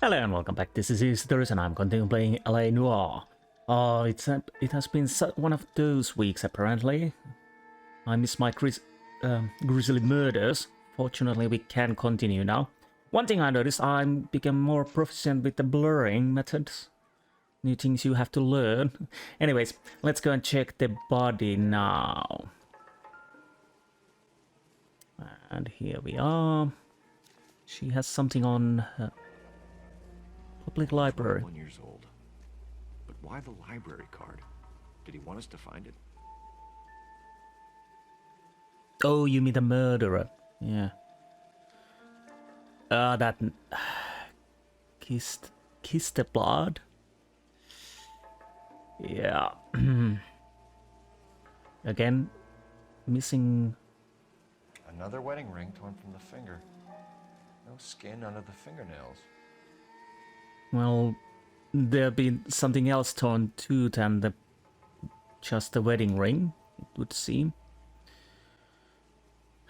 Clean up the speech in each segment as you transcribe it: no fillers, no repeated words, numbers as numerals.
Hello and welcome back. This is Insti and I'm continuing playing L.A Noire. It has been one of those weeks apparently. I miss my grisly murders. Fortunately, we can continue now. One thing I noticed, I became more proficient with the blurring methods. New things you have to learn. Anyways, let's go and check the body now. And here we are. She has something on her. Public library. 21 years old. But why the library card? Did he want us to find it? Oh, you mean the murderer? Yeah. That kissed the blood. Yeah. Again, missing. Another wedding ring torn from the finger. No skin under the fingernails. Well, there'd be something else torn too than just the wedding ring, it would seem.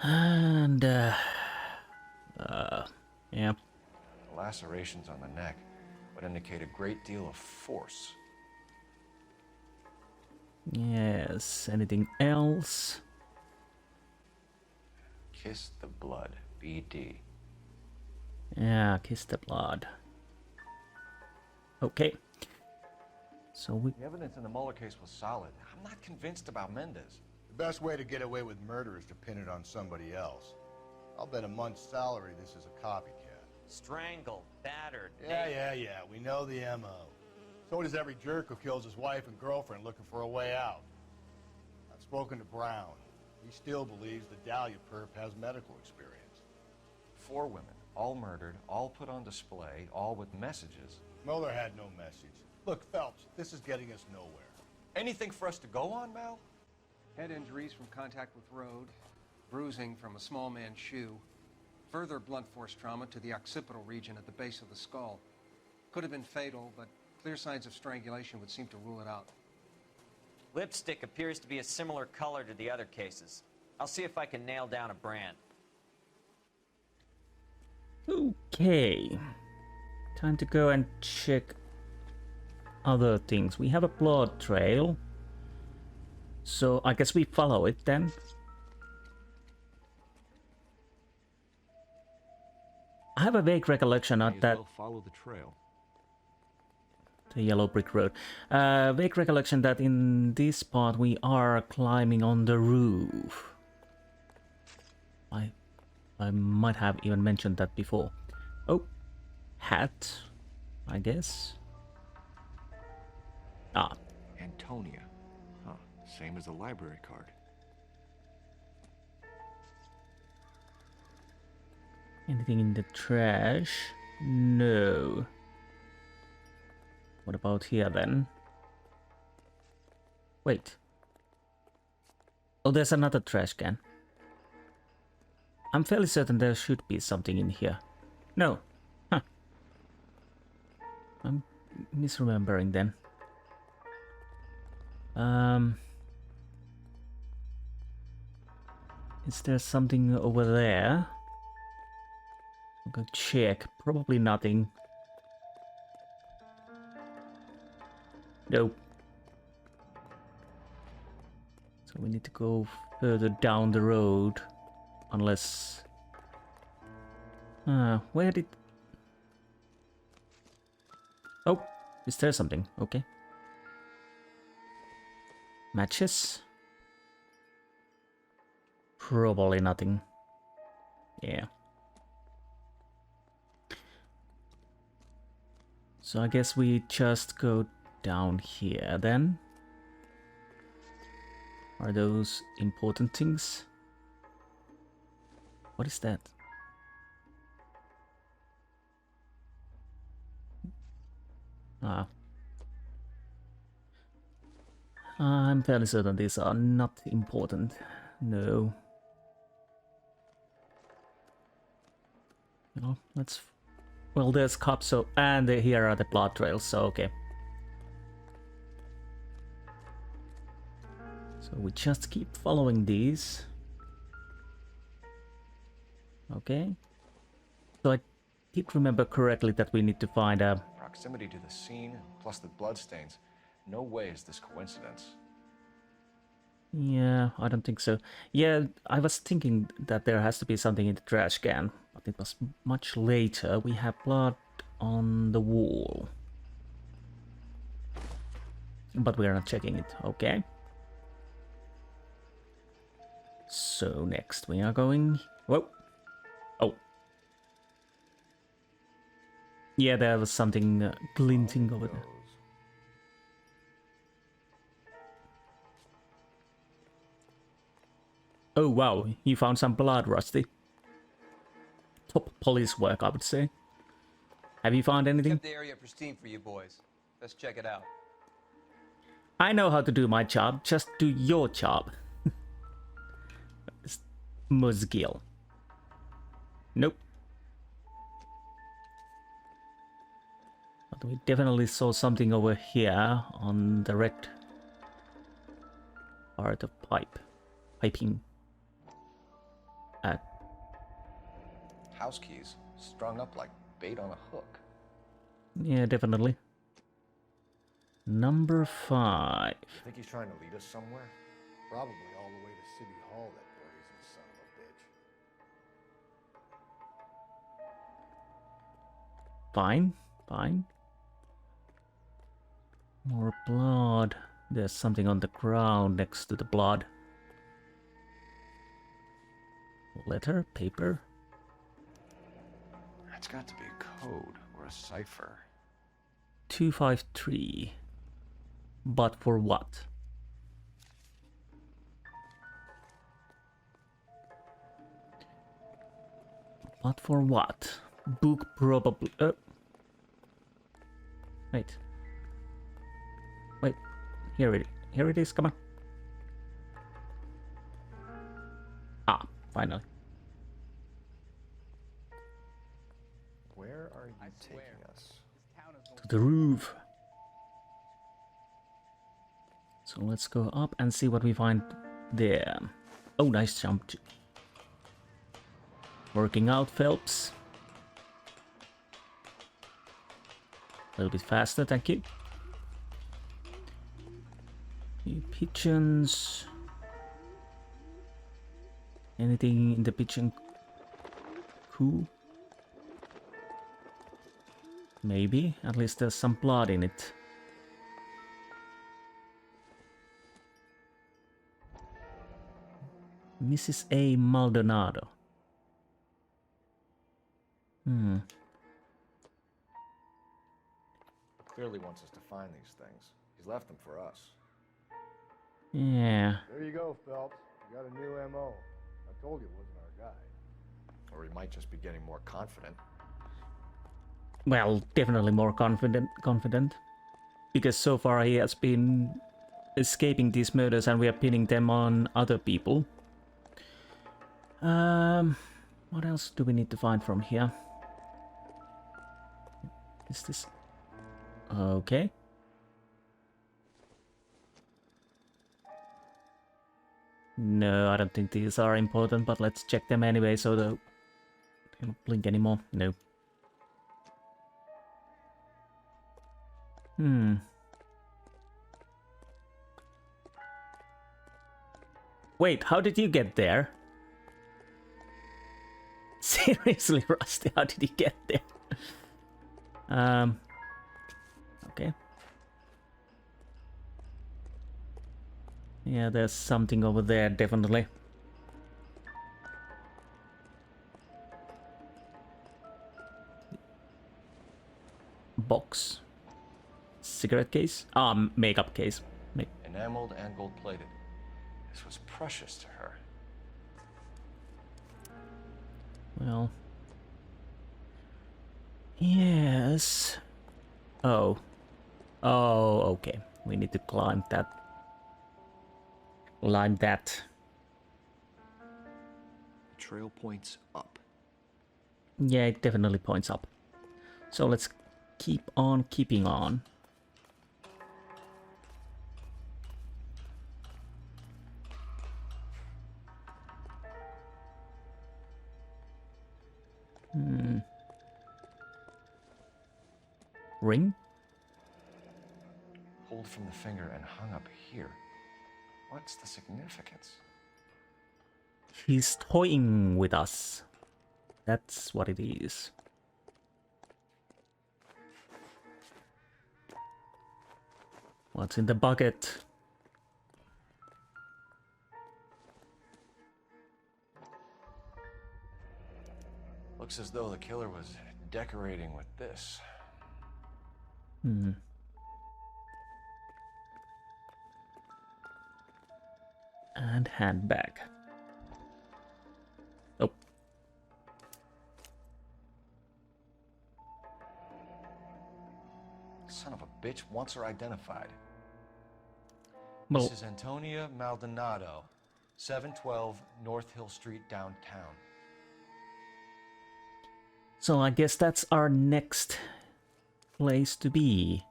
And, yeah. The lacerations on the neck would indicate a great deal of force. Yes, anything else? Kiss the blood, BD. Yeah, kiss the blood. Okay. So The evidence in the Mueller case was solid. I'm not convinced about Mendez. The best way to get away with murder is to pin it on somebody else. I'll bet a month's salary this is a copycat. Strangled, battered. Yeah. We know the M.O. So does every jerk who kills his wife and girlfriend looking for a way out. I've spoken to Brown. He still believes the Dahlia perp has medical experience. 4 women, all murdered, all put on display, all with messages. Mueller had no message. Look, Phelps, this is getting us nowhere. Anything for us to go on, Mal? Head injuries from contact with road, bruising from a small man's shoe, further blunt force trauma to the occipital region at the base of the skull. Could have been fatal, but clear signs of strangulation would seem to rule it out. Lipstick appears to be a similar color to the other cases. I'll see if I can nail down a brand. okay. Time to go and check other things. We have a blood trail. So I guess we follow it then. I have a vague recollection of that. Follow the trail. The yellow brick road. Vague recollection that in this part we are climbing on the roof. I might have even mentioned that before. Oh, hat, I guess. Ah. Antonia. Huh. Same as the library card. Anything in the trash? No. What about here then? Wait. Oh, there's another trash can. I'm fairly certain there should be something in here. No. Huh. I'm misremembering then. Is there something over there? I'll go check. Probably nothing. Nope. So we need to go further down the road. Unless... where did... Oh, is there something? Okay. Matches? Probably nothing. Yeah. So I guess we just go down here then. Are those important things? What is that? Ah. I'm fairly certain these are not important. No. No, let's... Well, there's cups, so... And here are the blood trails, so okay. So we just keep following these. Okay. So I did remember correctly that we need to find a... Proximity to the scene, plus the bloodstains. No way is this coincidence. Yeah, I don't think so. Yeah, I was thinking that there has to be something in the trash can, but it was much later. We have blood on the wall. But we are not checking it, okay. So next we are going... Whoa! Oh. Yeah, there was something glinting over there. Oh wow, you found some blood, Rusty. Top police work, I would say. Have you found anything? Kept the area pristine for you boys. Let's check it out. I know how to do my job, just do your job. Muzzkill. Nope. But we definitely saw something over here on the red part of piping. House keys, strung up like bait on a hook. Yeah, definitely. Number 5. Think he's trying to lead us somewhere? Probably all the way to City Hall, that brazen son of a bitch. Fine, fine. More blood. There's something on the ground next to the blood. Letter, paper. That's got to be a code or a cipher. 253. But for what? But for what? Book probably... Wait. Wait. Here it is, come on. Ah, finally. Where are you taking us? To the roof. So let's go up and see what we find there. Oh, nice jump. Working out, Phelps. A little bit faster, thank you. New pigeons. Anything in the pigeon coop? Maybe. At least there's some blood in it. Mrs. A. Maldonado. Clearly wants us to find these things. He's left them for us. Yeah. There you go, Phelps. You got a new M.O. I told you it wasn't our guy. Or he might just be getting more confident. Well, definitely more confident. Because so far he has been escaping these murders and we are pinning them on other people. What else do we need to find from here? Is this... Okay. No, I don't think these are important, but let's check them anyway so they don't blink anymore. No. Wait, how did you get there? Seriously, Rusty, how did he get there? Okay. Yeah, there's something over there, definitely. Box. Cigarette case? Ah, makeup case. Enameled and gold-plated. This was precious to her. Well. Yes. Oh. Oh, okay. We need to climb that. Climb that. The trail points up. Yeah, it definitely points up. So let's keep on keeping on. ring? Pulled from the finger and hung up here. What's the significance? He's toying with us. That's what it is. What's in the bucket? Looks as though the killer was decorating with this. Hmm. And handbag. Oh. Son of a bitch wants her identified. Well, Mrs. Antonia Maldonado, 712 North Hill Street, downtown. so I guess that's our next place to be.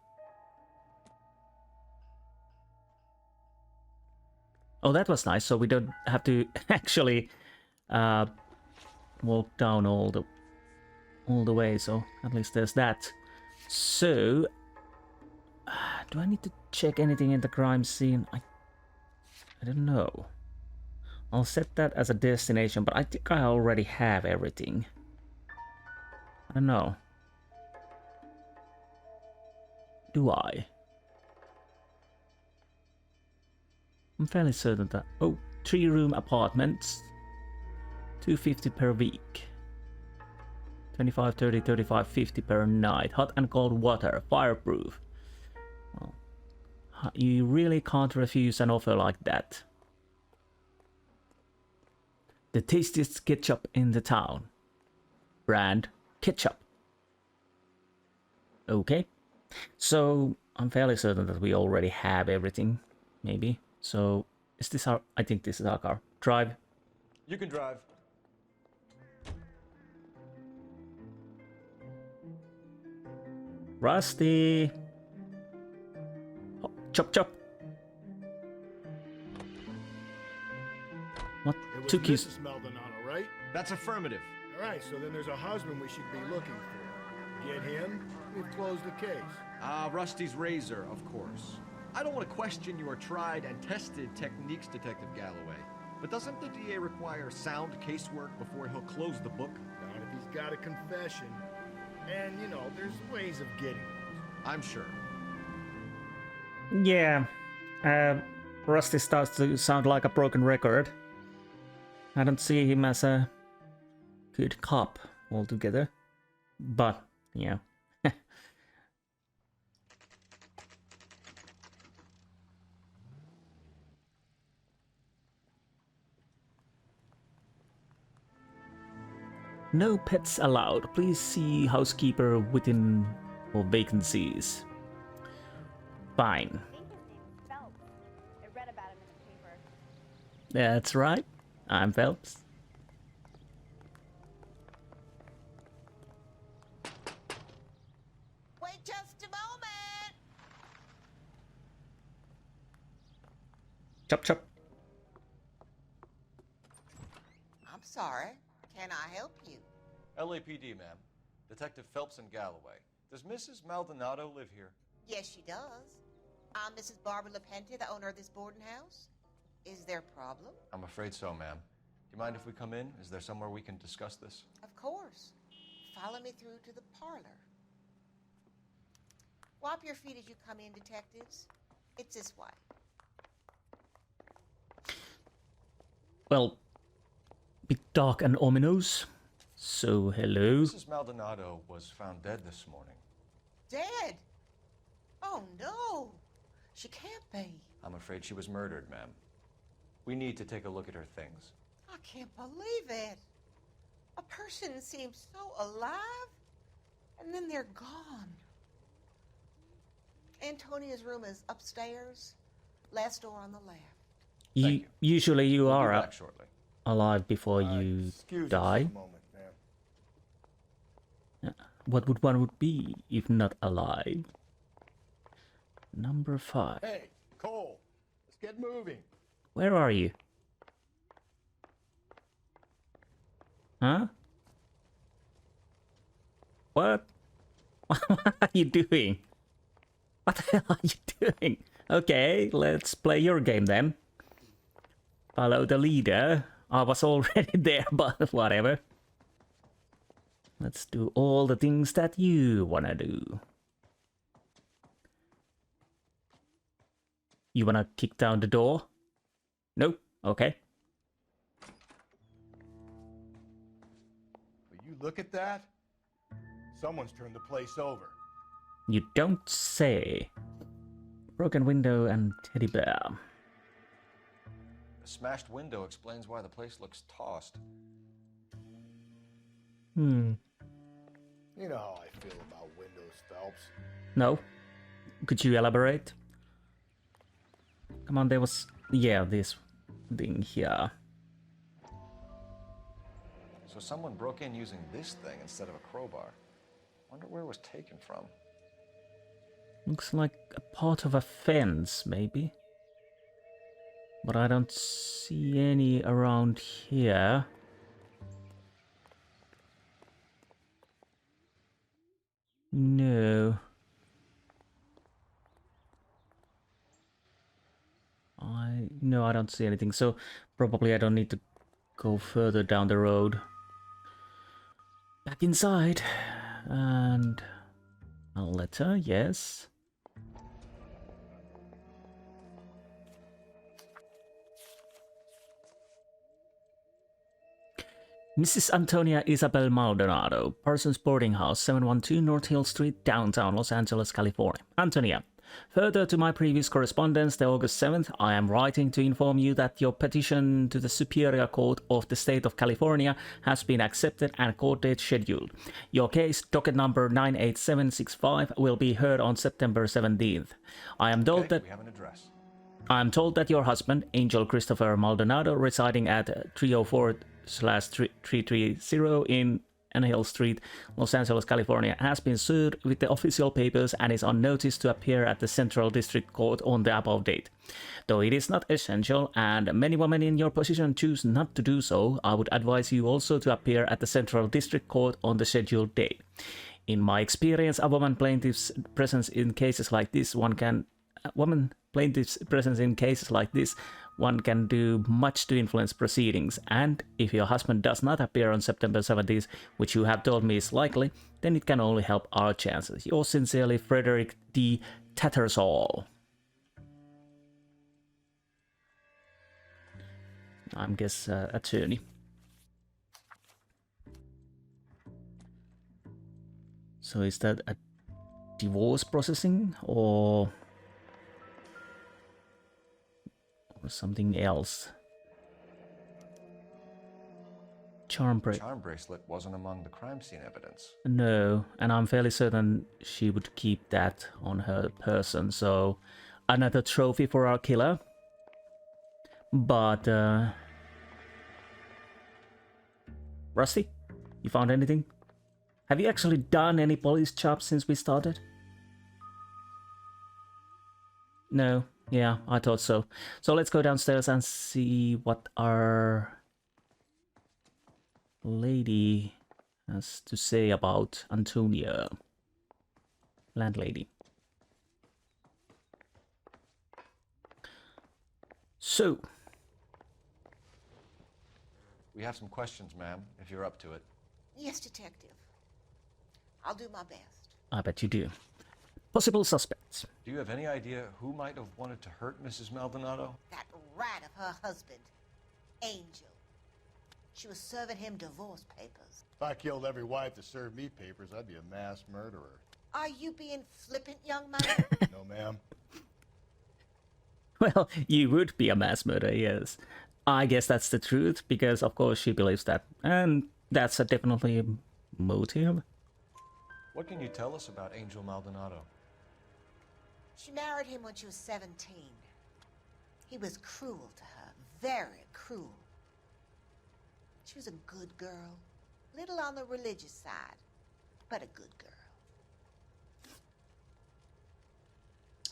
Oh, that was nice. So we don't have to actually walk down all the way. So at least there's that. So, do I need to check anything in the crime scene? I don't know. I'll set that as a destination, but I think I already have everything. I don't know. Do I? I'm fairly certain that... Oh, 3-room apartments. $250 per week. 25, 30, 35, 50 per night. Hot and cold water. Fireproof. Well, you really can't refuse an offer like that. The tastiest ketchup in the town. Brand ketchup. Okay. So, I'm fairly certain that we already have everything. Maybe. So, is this our... I think this is our car. Drive. You can drive. Rusty. Oh, chop chop. What It was took you... Mrs. Maldonado, right? That's affirmative. All right, so then there's a husband we should be looking for. Get him, we've closed the case. Rusty's razor, of course. I don't want to question your tried and tested techniques, Detective Galloway. But doesn't the DA require sound casework before he'll close the book? Not if he's got a confession. And, you know, there's ways of getting those. I'm sure. Yeah. Rusty starts to sound like a broken record. I don't see him as a good cop altogether. But, yeah. No pets allowed. Please see housekeeper within for vacancies. Fine. I think his name's Phelps. I read about him in the paper. That's right. I'm Phelps. Wait just a moment. Chop chop. I'm sorry. Can I help you? LAPD, ma'am. Detective Phelps and Galloway. Does Mrs. Maldonado live here? Yes, she does. I'm Mrs. Barbara LaPente, the owner of this boarding house. Is there a problem? I'm afraid so, ma'am. Do you mind if we come in? Is there somewhere we can discuss this? Of course. Follow me through to the parlor. Wipe your feet as you come in, detectives. It's this way. Well, bit dark and ominous. So, hello. Mrs. Maldonado was found dead this morning. Dead? Oh, no. She can't be. I'm afraid she was murdered, ma'am. We need to take a look at her things. I can't believe it. A person seems so alive, and then they're gone. Antonia's room is upstairs, last door on the left. Thank you. Usually you We'll be are back shortly. alive before you Excuse us die. for a moment, ma'am. What would one would be if not alive? Number 5. Hey, Cole, let's get moving. Where are you? Huh? What? What are you doing? What the hell are you doing? Okay, let's play your game then. Follow the leader. I was already there, but whatever. Let's do all the things that you wanna do. You wanna kick down the door? Nope. Okay. Will you look at that? Someone's turned the place over. You don't say. Broken window and teddy bear. The smashed window explains why the place looks tossed. You know how I feel about windows, Phelps. No? Could you elaborate? Come on, there was... Yeah, this thing here. So someone broke in using this thing instead of a crowbar. Wonder where it was taken from. Looks like a part of a fence, maybe. But I don't see any around here. No. No, I don't see anything, so probably I don't need to go further down the road. Back inside. And a letter, yes. Mrs. Antonia Isabel Maldonado, Parsons Boarding House, 712 North Hill Street, downtown Los Angeles, California. Antonia, further to my previous correspondence, the August 7th, I am writing to inform you that your petition to the Superior Court of the State of California has been accepted and court date scheduled. Your case, docket number 98765, will be heard on September 17th. I am told that... We have an address. I am told that your husband, Angel Christopher Maldonado, residing at 304/330 in Hill Street, Los Angeles, California, has been sued with the official papers and is on notice to appear at the Central District Court on the above date. Though it is not essential, and many women in your position choose not to do so, I would advise you also to appear at the Central District Court on the scheduled date. In my experience, a woman plaintiff's presence in cases like this, one can do much to influence proceedings, and if your husband does not appear on September 17th, which you have told me is likely, then it can only help our chances. Yours sincerely, Frederick D. Tattersall. I'm guess attorney. So is that a divorce processing or something else? Charm bracelet wasn't among the crime scene evidence. No, and I'm fairly certain she would keep that on her person, so another trophy for our killer. But Rusty, you found anything? Have you actually done any police jobs since we started? No. Yeah, I thought so. So let's go downstairs and see what our lady has to say about Antonia. Landlady. So. We have some questions, ma'am, if you're up to it. Yes, detective. I'll do my best. I bet you do. Possible suspects. Do you have any idea who might have wanted to hurt Mrs. Maldonado? That rat of her husband, Angel. She was serving him divorce papers. If I killed every wife that served me papers, I'd be a mass murderer. Are you being flippant, young man? No, ma'am. Well, you would be a mass murderer, yes. I guess that's the truth, because of course she believes that. And that's definitely a motive. What can you tell us about Angel Maldonado? She married him when she was 17. He was cruel to her, very cruel. She was a good girl, little on the religious side, but a good girl.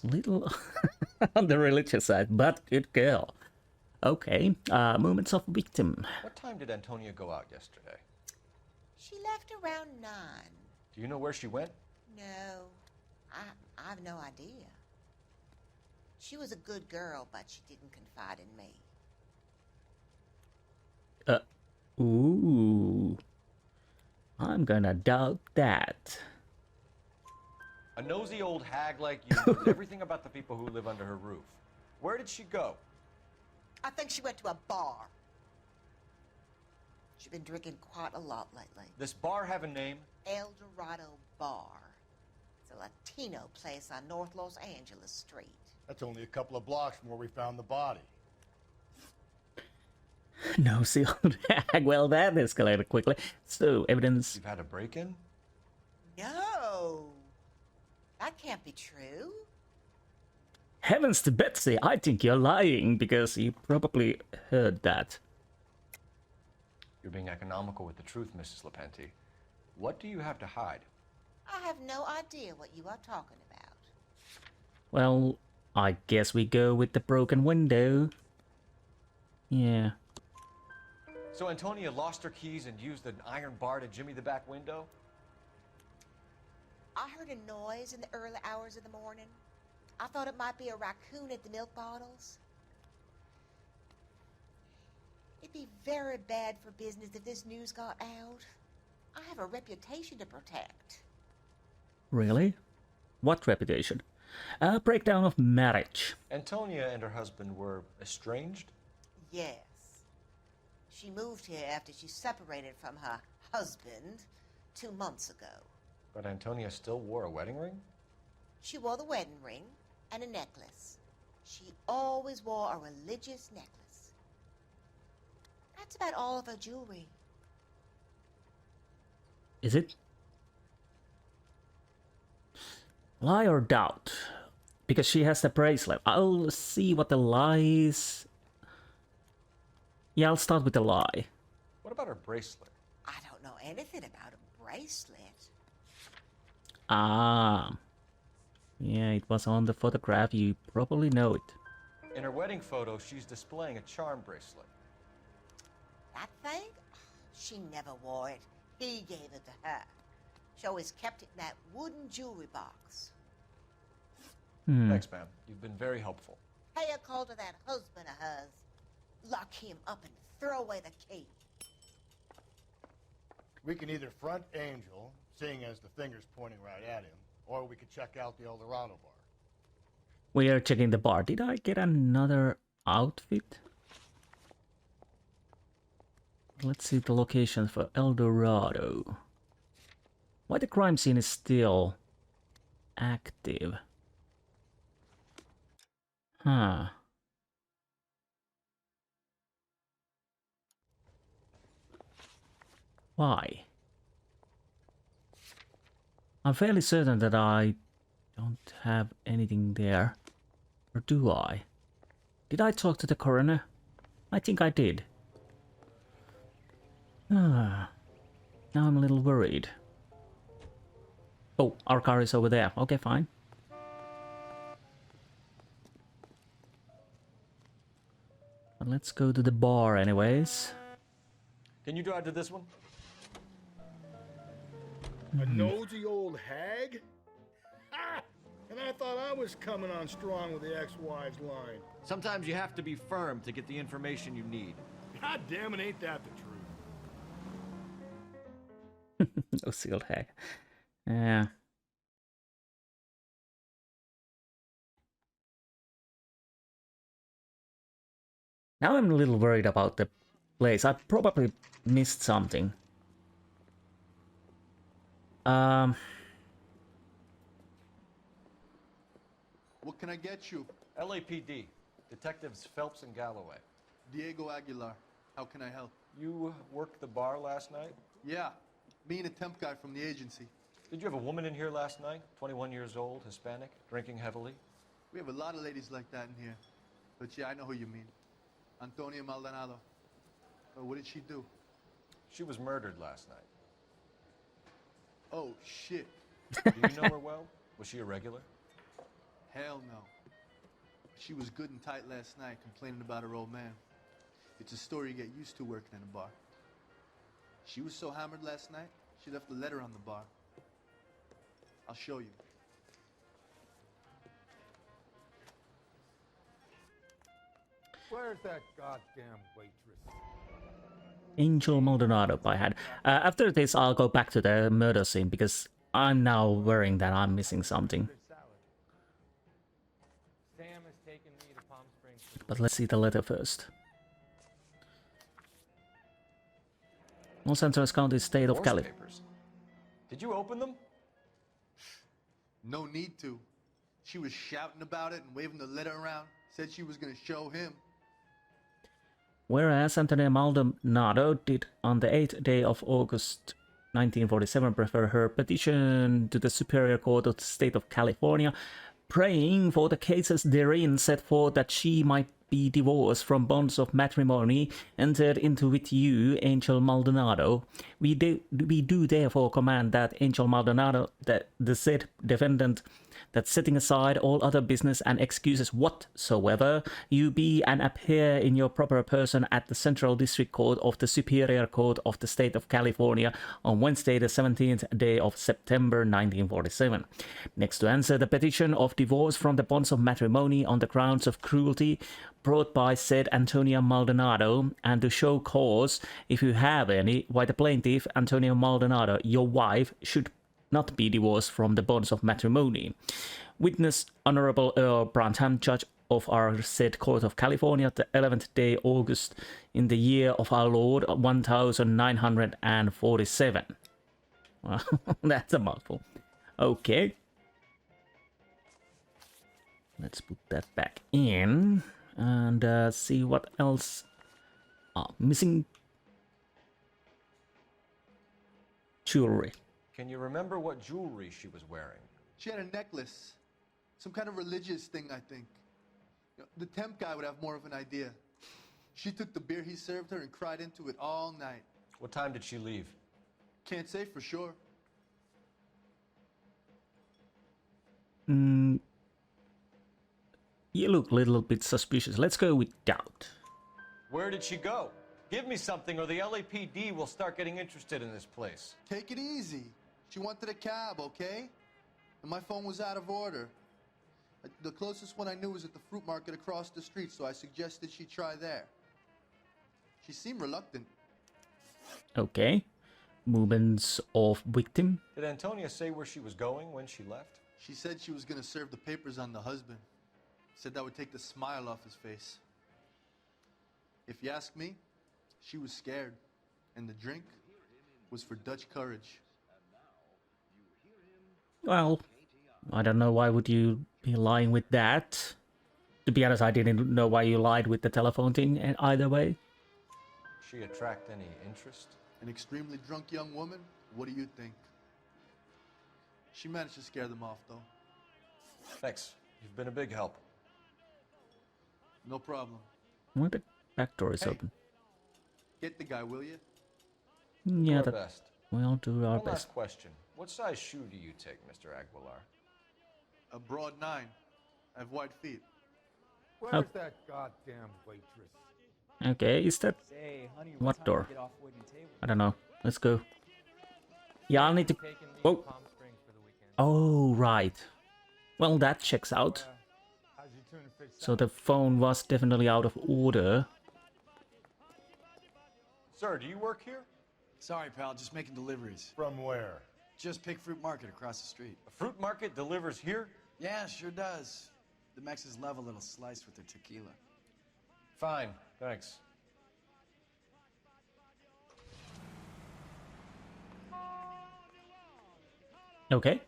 Little on the religious side, but good girl. Okay, moments of victim. What time did Antonia go out yesterday? She left around 9. Do you know where she went? No, I've no idea. She was a good girl, but she didn't confide in me. Ooh. I'm gonna doubt that. A nosy old hag like you knows everything about the people who live under her roof. Where did she go? I think she went to a bar. She's been drinking quite a lot lately. This bar have a name? El Dorado Bar. It's a Latino place on North Los Angeles Street. That's only a couple of blocks from where we found the body. No, see old hag. Well, that escalated quickly. So, evidence. You've had a break-in? No, that can't be true. Heavens to Betsy, I think you're lying because you probably heard that. You're being economical with the truth, Mrs. Lepenti. What do you have to hide? I have no idea what you are talking about. Well, I guess we go with the broken window. Yeah. So Antonia lost her keys and used an iron bar to jimmy the back window? I heard a noise in the early hours of the morning. I thought it might be a raccoon at the milk bottles. It'd be very bad for business if this news got out. I have a reputation to protect. Really? What reputation? A breakdown of marriage. Antonia and her husband were estranged? Yes. She moved here after she separated from her husband 2 months ago. But Antonia still wore a wedding ring? She wore the wedding ring and a necklace. She always wore a religious necklace. That's about all of her jewelry. Is it? Lie or doubt? Because she has the bracelet. I'll see what the lie is. Yeah, I'll start with the lie. What about her bracelet? I don't know anything about a bracelet. Ah. Yeah, it was on the photograph. You probably know it. In her wedding photo, she's displaying a charm bracelet. That thing? She never wore it. He gave it to her. She always kept it in that wooden jewelry box. Thanks, ma'am. You've been very helpful. Pay a call to that husband of hers. Lock him up and throw away the key. We can either front Angel, seeing as the finger's pointing right at him, or we could check out the El Dorado bar. We are checking the bar. Did I get another outfit? Let's see the location for El Dorado. Why the crime scene is still active? Huh. Why? I'm fairly certain that I don't have anything there. Or do I? Did I talk to the coroner? I think I did. Now I'm a little worried. Oh, our car is over there. Okay, fine. But let's go to the bar anyways. Can you drive to this one? A nosy old hag? Ha! And I thought I was coming on strong with the ex-wives line. Sometimes you have to be firm to get the information you need. God damn it, ain't that the truth? No sealed hag. Yeah. Now I'm a little worried about the place. I probably missed something. What can I get you? LAPD. Detectives Phelps and Galloway. Diego Aguilar. How can I help? You worked the bar last night? Yeah, me and a temp guy from the agency. Did you have a woman in here last night? 21 years old, Hispanic, drinking heavily? We have a lot of ladies like that in here. But yeah, I know who you mean. Antonia Maldonado. Oh, what did she do? She was murdered last night. Oh, shit. Do you know her well? Was she a regular? Hell no. She was good and tight last night, complaining about her old man. It's a story you get used to working in a bar. She was so hammered last night, she left a letter on the bar. I'll show you. Where's that goddamn waitress? Angel Maldonado by hand. After this, I'll go back to the murder scene because I'm now worrying that I'm missing something. Sam has taken me to Palm Springs. But let's see the letter first. Los Angeles County, State of California. Papers. Did you open them? No need to. She was shouting about it and waving the letter around. Said she was gonna show him. Whereas Antonio Maldonado did on the 8th day of August 1947 prefer her petition to the Superior Court of the State of California, praying for the cases therein set forth that she might be divorced from bonds of matrimony entered into with you, Angel Maldonado. We do therefore command that Angel Maldonado, that the said defendant, that setting aside all other business and excuses whatsoever, you be and appear in your proper person at the Central District Court of the Superior Court of the State of California on Wednesday the 17th day of September 1947. Next, to answer the petition of divorce from the bonds of matrimony on the grounds of cruelty brought by said Antonio Maldonado, and to show cause, if you have any, why the plaintiff, Antonio Maldonado, your wife, should not be divorced from the bonds of matrimony. Witness Honorable Earl Brantham, Judge of our said Court of California, the 11th day August in the year of our Lord 1947. Well, that's a mouthful. Okay. Let's put that back in and see what else. Missing jewelry. Can you remember what jewelry she was wearing? She had a necklace. Some kind of religious thing, I think. The temp guy would have more of an idea. She took the beer he served her and cried into it all night. What time did she leave? Can't say for sure. You look a little bit suspicious. Let's go with doubt. Where did she go? Give me something or the LAPD will start getting interested in this place. Take it easy. She wanted a cab, okay? And my phone was out of order. The closest one I knew was at the fruit market across the street, so I suggested she try there. She seemed reluctant. Okay. Movements of victim. Did Antonia say where she was going when she left? She said she was gonna serve the papers on the husband. Said that would take the smile off his face. If you ask me, she was scared, and the drink was for Dutch courage. Well, I don't know why would you be lying with that. To be honest, I didn't know why you lied with the telephone thing either way. She attract any interest? An extremely drunk young woman? What do you think? She managed to scare them off, though. Thanks. You've been a big help. No problem. Well, the back door is open. Get the guy, will you? Yeah, Do our best. We'll do our One best. last question. What size shoe do you take, Mr. Aguilar? A broad 9. I have wide feet. Where's that goddamn waitress? Okay, is that... What door? I don't know. Let's go. Yeah, I'll need to... Oh! Oh, right. Well, that checks out. So the phone was definitely out of order. Sir, do you work here? Sorry, pal, just making deliveries. From where? Just Pig Fruit Market across the street. A fruit market delivers here? Yeah, sure does. The Mexes love a little slice with their tequila. Fine, thanks. Okay.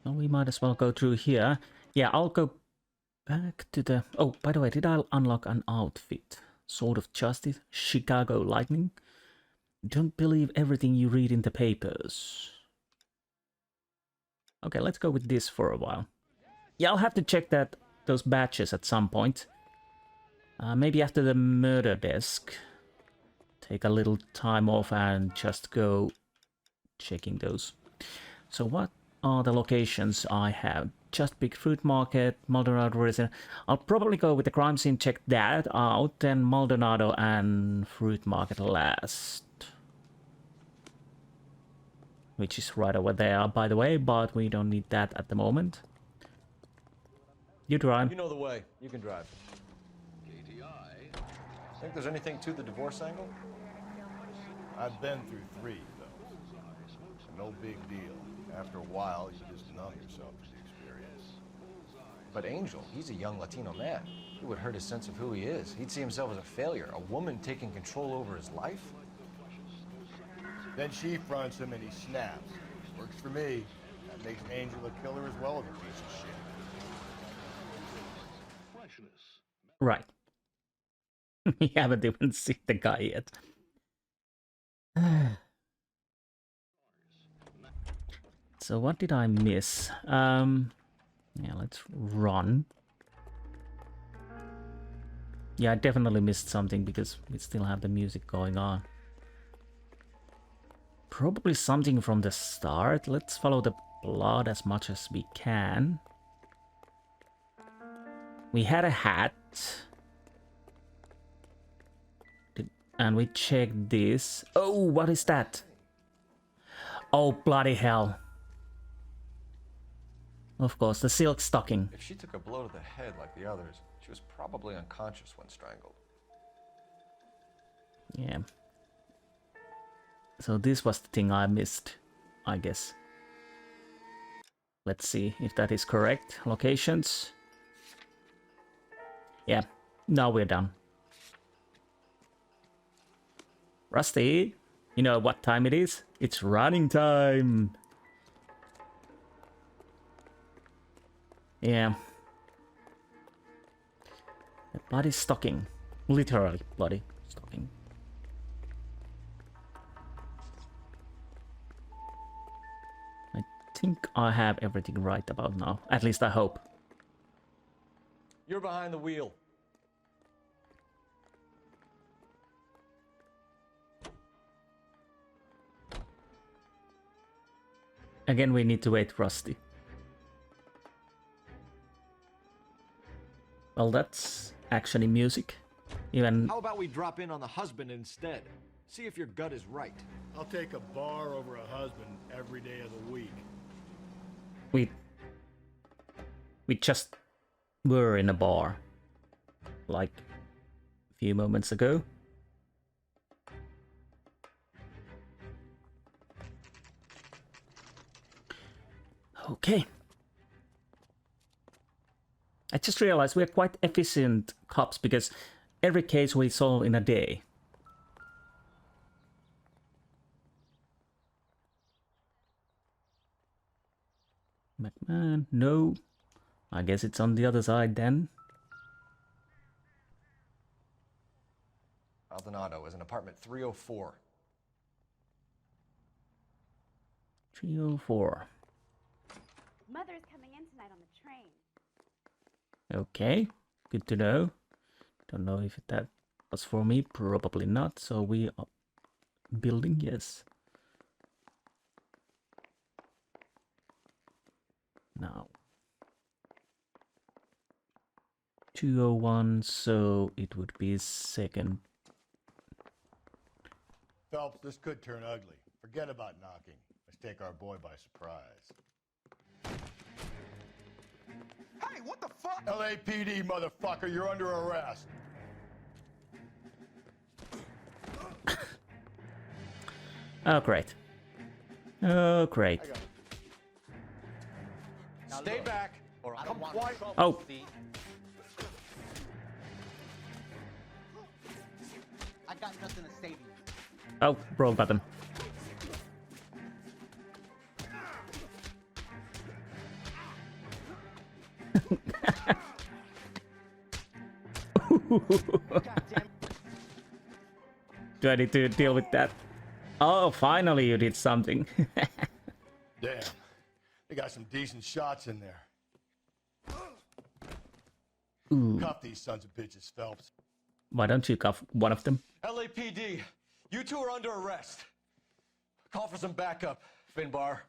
Well, we might as well go through here. Yeah, I'll go back to the... Oh, by the way, did I unlock an outfit? Sword of Justice, Chicago Lightning. Don't believe everything you read in the papers. Okay, let's go with this for a while. Yeah, I'll have to check those badges at some point. Maybe after the murder desk. Take a little time off and just go checking those. So what are the locations I have? Just Big Fruit Market, Maldonado Resident. I'll probably go with the crime scene, check that out, then Maldonado and Fruit Market last. which is right over there, by the way, but we don't need that at the moment. You drive. You know the way. You can drive. Think there's anything to the divorce angle? I've been through 3, though. No big deal. After a while, you just numb yourself to the experience. But Angel, he's a young Latino man. It would hurt his sense of who he is. He'd see himself as a failure, a woman taking control over his life. Then she fronts him and he snaps. Works for me. That makes Angel a killer as well as a piece of shit. Right. We haven't even seen the guy yet. So what did I miss? Yeah, let's run. Yeah, I definitely missed something because we still have the music going on. Probably something from the start. Let's follow the plot as much as we can. We had a hat. And we checked this. Oh, what is that? Oh, bloody hell. Of course, the silk stocking. If she took a blow to the head like the others, she was probably unconscious when strangled. Yeah. So this was the thing I missed, I guess. Let's see if that is correct. Locations. Yeah, now we're done. Rusty, you know what time it is? It's running time. Yeah. A bloody stocking. Literally bloody stocking. I think I have everything right about now. At least I hope. You're behind the wheel. Again, we need to wait Rusty. Well, that's actually music. Even... How about we drop in on the husband instead? See if your gut is right. I'll take a bar over a husband every day of the week. We just were in a bar. Like a few moments ago. Okay. I just realized we're quite efficient cops because every case we solve in a day. McMahon, no. I guess it's on the other side then. Maldonado is in apartment 304. 304. Mother's coming in tonight on the train. Okay, good to know. Don't know if that was for me, probably not. So we are building, yes. Now 201, so it would be second. Phelps, this could turn ugly. Forget about knocking. Let's take our boy by surprise. Hey, what the fuck? LAPD, motherfucker, you're under arrest. Oh, great. Oh, great. Stay back, or I'll come quiet. Oh. I got nothing to say to you. Oh, wrong button. Do I need to deal with that? Oh, finally you did something. Damn. They got some decent shots in there. Ooh. Cuff these sons of bitches, Phelps. Why don't you cuff one of them? LAPD, you two are under arrest. Call for some backup, Finbar.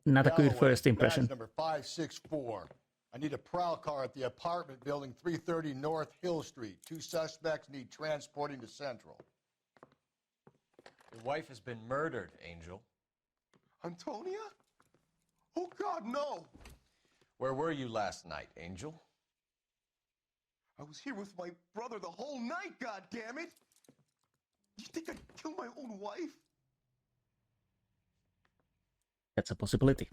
Not a good first impression. Badge number 564. I need a prowl car at the apartment building 330 North Hill Street. 2 suspects need transporting to Central. Your wife has been murdered, Angel. Antonia? Oh, God, no! Where were you last night, Angel? I was here with my brother the whole night, goddammit! You think I'd kill my own wife? That's a possibility.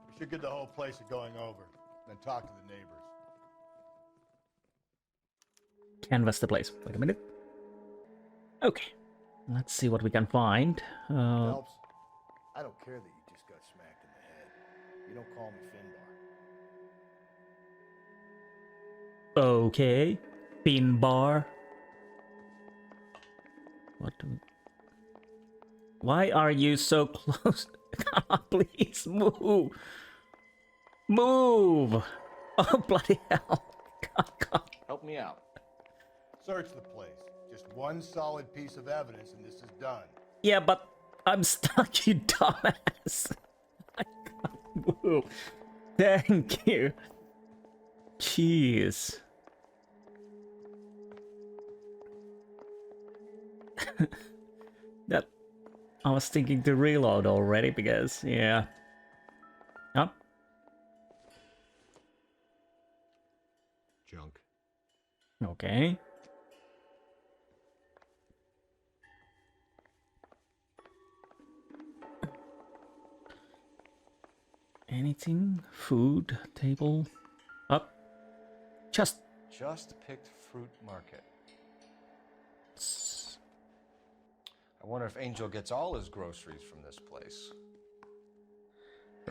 We should get the whole place going over, then talk to the neighbors. Canvas the place. Wait a minute. Okay. Let's see what we can find. Phelps, I don't care that you just got smacked in the head. You don't call me Finbar. Okay. Pin bar. What do we... Why are you so close? Come on, please move. Move. Oh, bloody hell. God. Help me out. Search the place. Just one solid piece of evidence and this is done. Yeah, but I'm stuck, you dumbass. I can't move. Thank you. Jeez. That I was thinking to reload already because yeah. Up. Junk. Okay. Anything? Food? Table? Up. Just picked fruit market. I wonder if Angel gets all his groceries from this place.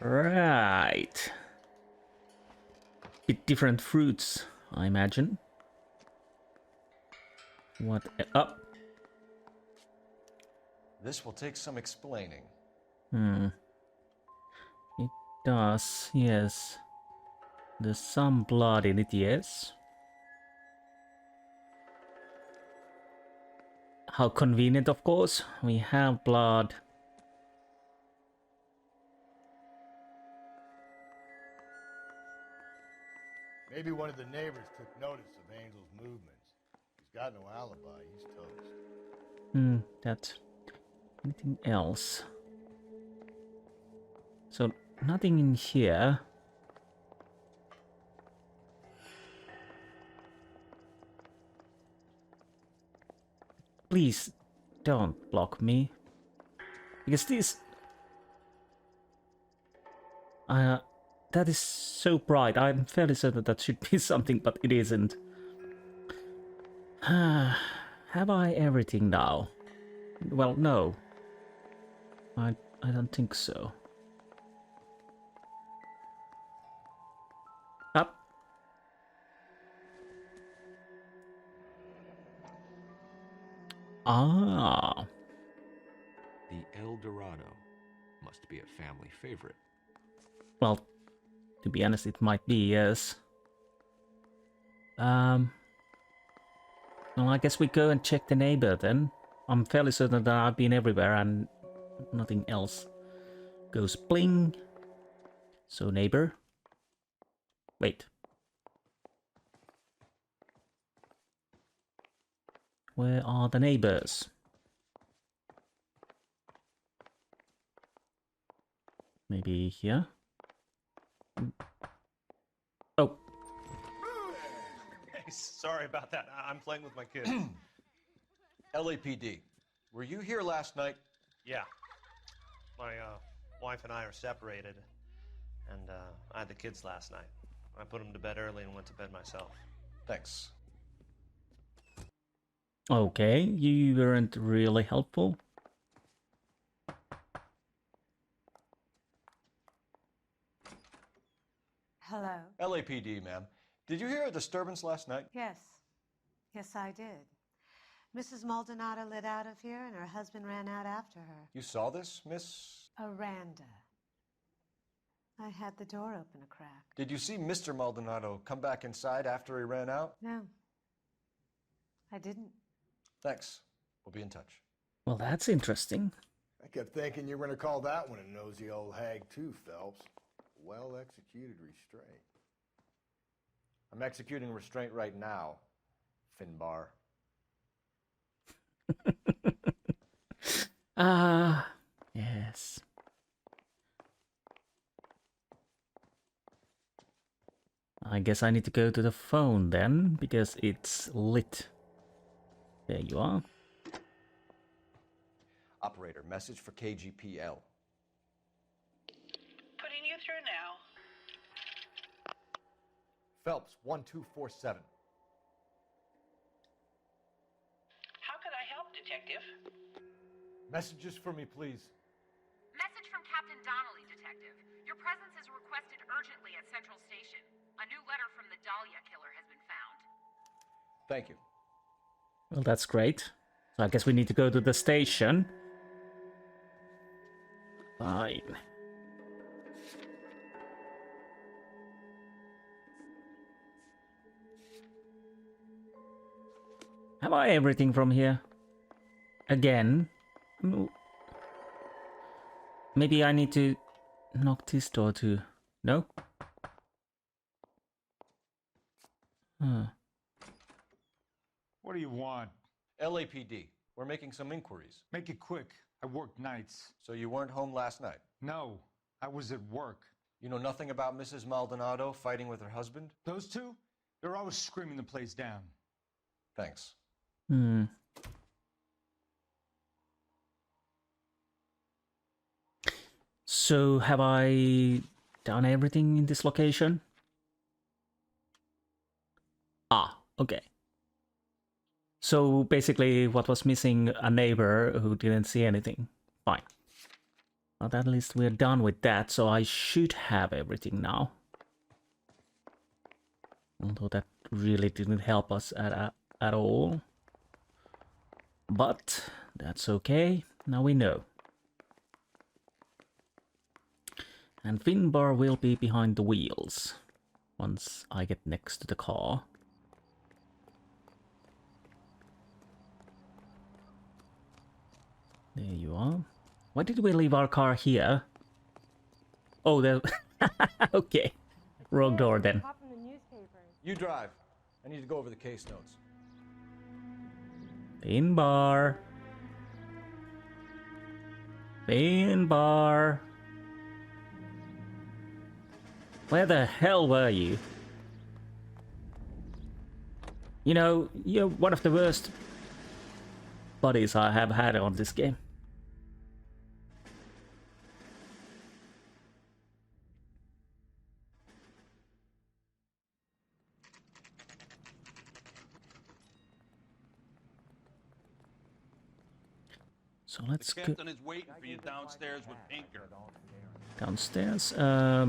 right. Bit different fruits, I imagine. What up? This will take some explaining. It does, yes. There's some blood in it, yes. How convenient, of course. We have blood. Maybe one of the neighbors took notice of Angel's movements. He's got no alibi. He's toast. That's... Anything else? So, nothing in here. Please, don't block me. Because this... that is so bright. I'm fairly certain that should be something, but it isn't. Have I everything now? Well, no. I don't think so. Up. Ah. The El Dorado must be a family favorite. Well, to be honest, it might be, yes. Well, I guess we go and check the neighbor then. I'm fairly certain that I've been everywhere and nothing else goes bling. So, neighbor. Wait. Where are the neighbors? Maybe here? Oh. Hey, sorry about that. I'm playing with my kids. LAPD, were you here last night? Yeah. My wife and I are separated, and I had the kids last night. I put them to bed early and went to bed myself. Thanks. Okay, you weren't really helpful. Hello? LAPD, ma'am. Did you hear a disturbance last night? Yes. Yes, I did. Mrs. Maldonado lit out of here, and her husband ran out after her. You saw this, Miss? Aranda. I had the door open a crack. Did you see Mr. Maldonado come back inside after he ran out? No. I didn't. Thanks. We'll be in touch. Well, that's interesting. I kept thinking you were going to call that one a nosy old hag too, Phelps. Well-executed restraint. I'm executing restraint right now, Finbar. Yes. I guess I need to go to the phone then, because it's lit. There you are. Operator, message for KGPL. Putting you through now. Phelps, 1247. How could I help, Detective? Messages for me, please. Message from Captain Donnelly, Detective. Your presence is requested urgently at Central Station. A new letter from the Dahlia killer has been found. Thank you. Well, that's great. So I guess we need to go to the station. Fine. Have I everything from here? Again? Maybe I need to knock this door too. No? Huh. What do you want? LAPD. We're making some inquiries. Make it quick. I work nights. So you weren't home last night? No, I was at work. You know nothing about Mrs. Maldonado fighting with her husband? Those two? They're always screaming the place down. Thanks. Hmm. So have I done everything in this location? Ah, okay. So basically what was missing, a neighbor who didn't see anything. Fine. But at least we're done with that, so I should have everything now. Although that really didn't help us at all. But that's okay, now we know. And Finbar will be behind the wheels once I get next to the car. There you are. Why did we leave our car here? Oh, there. Okay. Wrong door then. You drive. I need to go over the case notes. Finbar. Finbar. Where the hell were you? You know, you're one of the worst buddies I have had on this game. So let's go The captain is waiting for you downstairs with Pinker. downstairs. I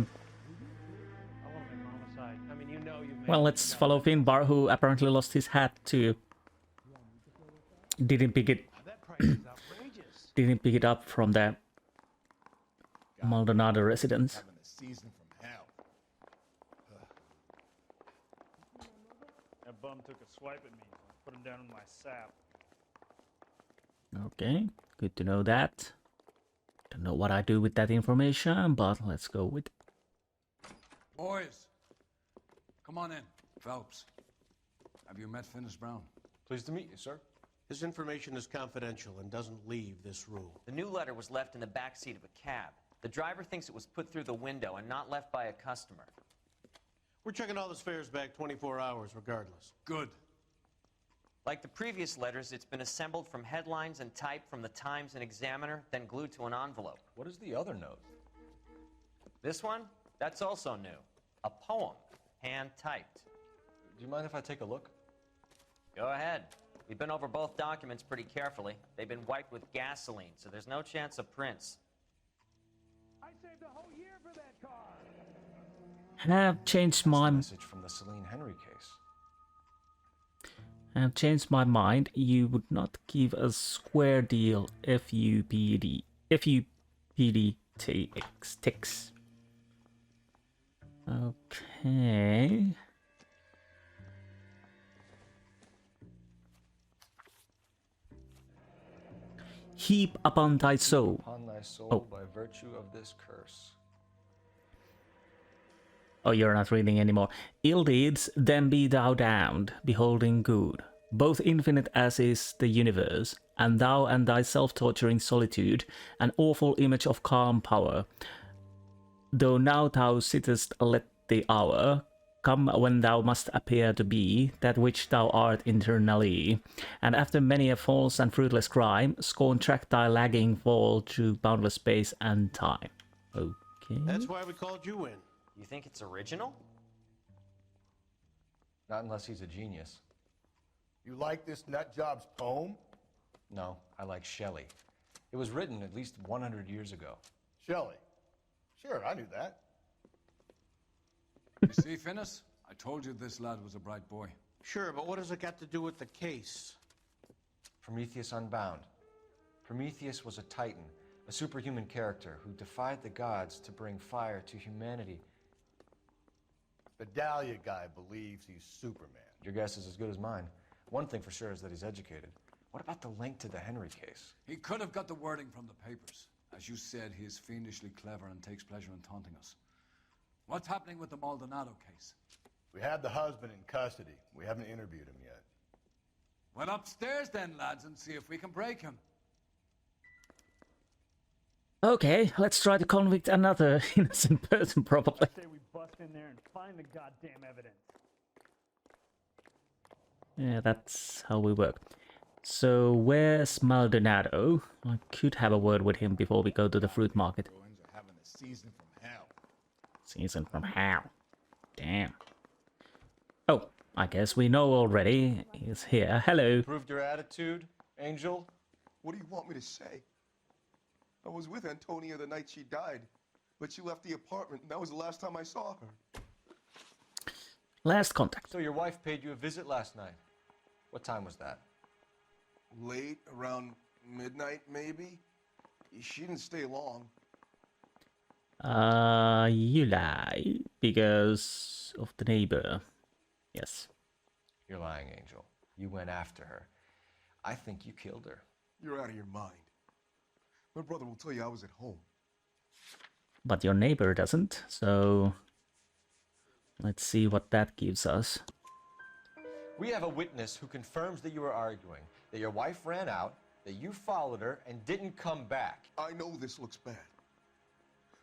mean, you know you've Well, let's follow Finbar, who apparently lost his hat too. Didn't pick it. Didn't pick it up from the Maldonado residence. Having a season from hell. That bum took a swipe at me. I put him down in my sap. Okay, good to know that. Don't know what I do with that information, but let's go with it. Boys, come on in. Phelps, have you met Finis Brown? Pleased to meet you, sir. His information is confidential and doesn't leave this room. The new letter was left in the back seat of a cab. The driver thinks it was put through the window and not left by a customer. We're checking all the fares back 24 hours regardless. Good. Like the previous letters, it's been assembled from headlines and typed from the Times and Examiner, then glued to an envelope. What is the other note? This one? That's also new. A poem, hand-typed. Do you mind if I take a look? Go ahead. We've been over both documents pretty carefully. They've been wiped with gasoline, so there's no chance of prints. I saved a whole year for that car. Have changed my Message from the Celine Henry case. Have changed my mind. You would not give a square deal FUPD TX. Okay. Heap upon thy soul by virtue of this curse. Oh, you're not reading anymore. Ill deeds, then be thou damned, beholding good. Both infinite as is the universe, and thou and thy self-torturing solitude, an awful image of calm power. Though now thou sittest, let the hour come when thou must appear to be that which thou art internally, and after many a false and fruitless crime, scorn track thy lagging fall through boundless space and time. Okay. That's why we called you in. You think it's original? Not unless he's a genius. You like this nut job's poem? No, I like Shelley. It was written at least 100 years ago. Shelley. Sure, I knew that. You see, Finnis? I told you this lad was a bright boy. Sure, but what has it got to do with the case? Prometheus Unbound. Prometheus was a titan, a superhuman character who defied the gods to bring fire to humanity. The Dahlia guy believes he's Superman. Your guess is as good as mine. One thing for sure is that he's educated. What about the link to the Henry case? He could have got the wording from the papers. As you said, he is fiendishly clever and takes pleasure in taunting us. What's happening with the Maldonado case? We have the husband in custody. We haven't interviewed him yet. Well, upstairs then, lads, and see if we can break him. Okay, let's try to convict another innocent person, probably. I say we bust in there and find the goddamn evidence. Yeah, that's how we work. So, where's Maldonado? I could have a word with him before we go to the fruit market. Having a season from hell. Season from hell. Damn. Oh, I guess we know already. He's here. Hello. Proved your attitude, Angel? What do you want me to say? I was with Antonia the night she died, but she left the apartment, and that was the last time I saw her. Last contact. So your wife paid you a visit last night. What time was that? Late, around midnight, maybe? She didn't stay long. You lie because of the neighbor. Yes. You're lying, Angel. You went after her. I think you killed her. You're out of your mind. My brother will tell you I was at home. But your neighbor doesn't, so let's see what that gives us. We have a witness who confirms that you were arguing, that your wife ran out, that you followed her and didn't come back. I know this looks bad,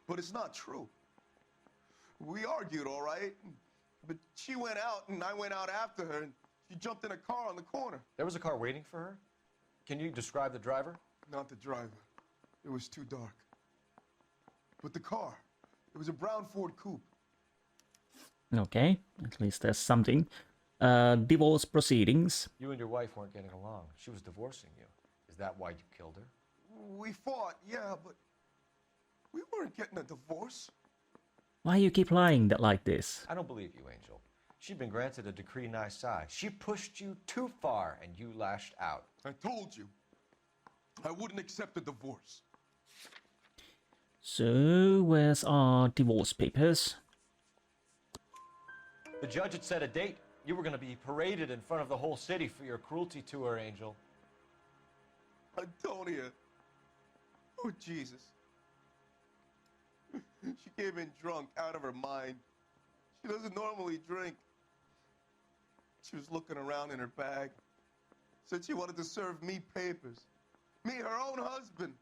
but it's not true. We argued, all right, but she went out and I went out after her and she jumped in a car on the corner. There was a car waiting for her? Can you describe the driver? Not the driver. It was too dark. But the car, it was a brown Ford coupe. Okay, at least there's something. Divorce proceedings. You and your wife weren't getting along. She was divorcing you. Is that why you killed her? We fought, yeah, but we weren't getting a divorce. Why you keep lying like this? I don't believe you, Angel. She'd been granted a decree nisi. She pushed you too far and you lashed out. I told you. I wouldn't accept a divorce. So, where's our divorce papers? The judge had set a date. You were going to be paraded in front of the whole city for your cruelty to her, Angel. Antonia. Oh, Jesus. She came in drunk, out of her mind. She doesn't normally drink. She was looking around in her bag. Said she wanted to serve me papers. Me, her own husband.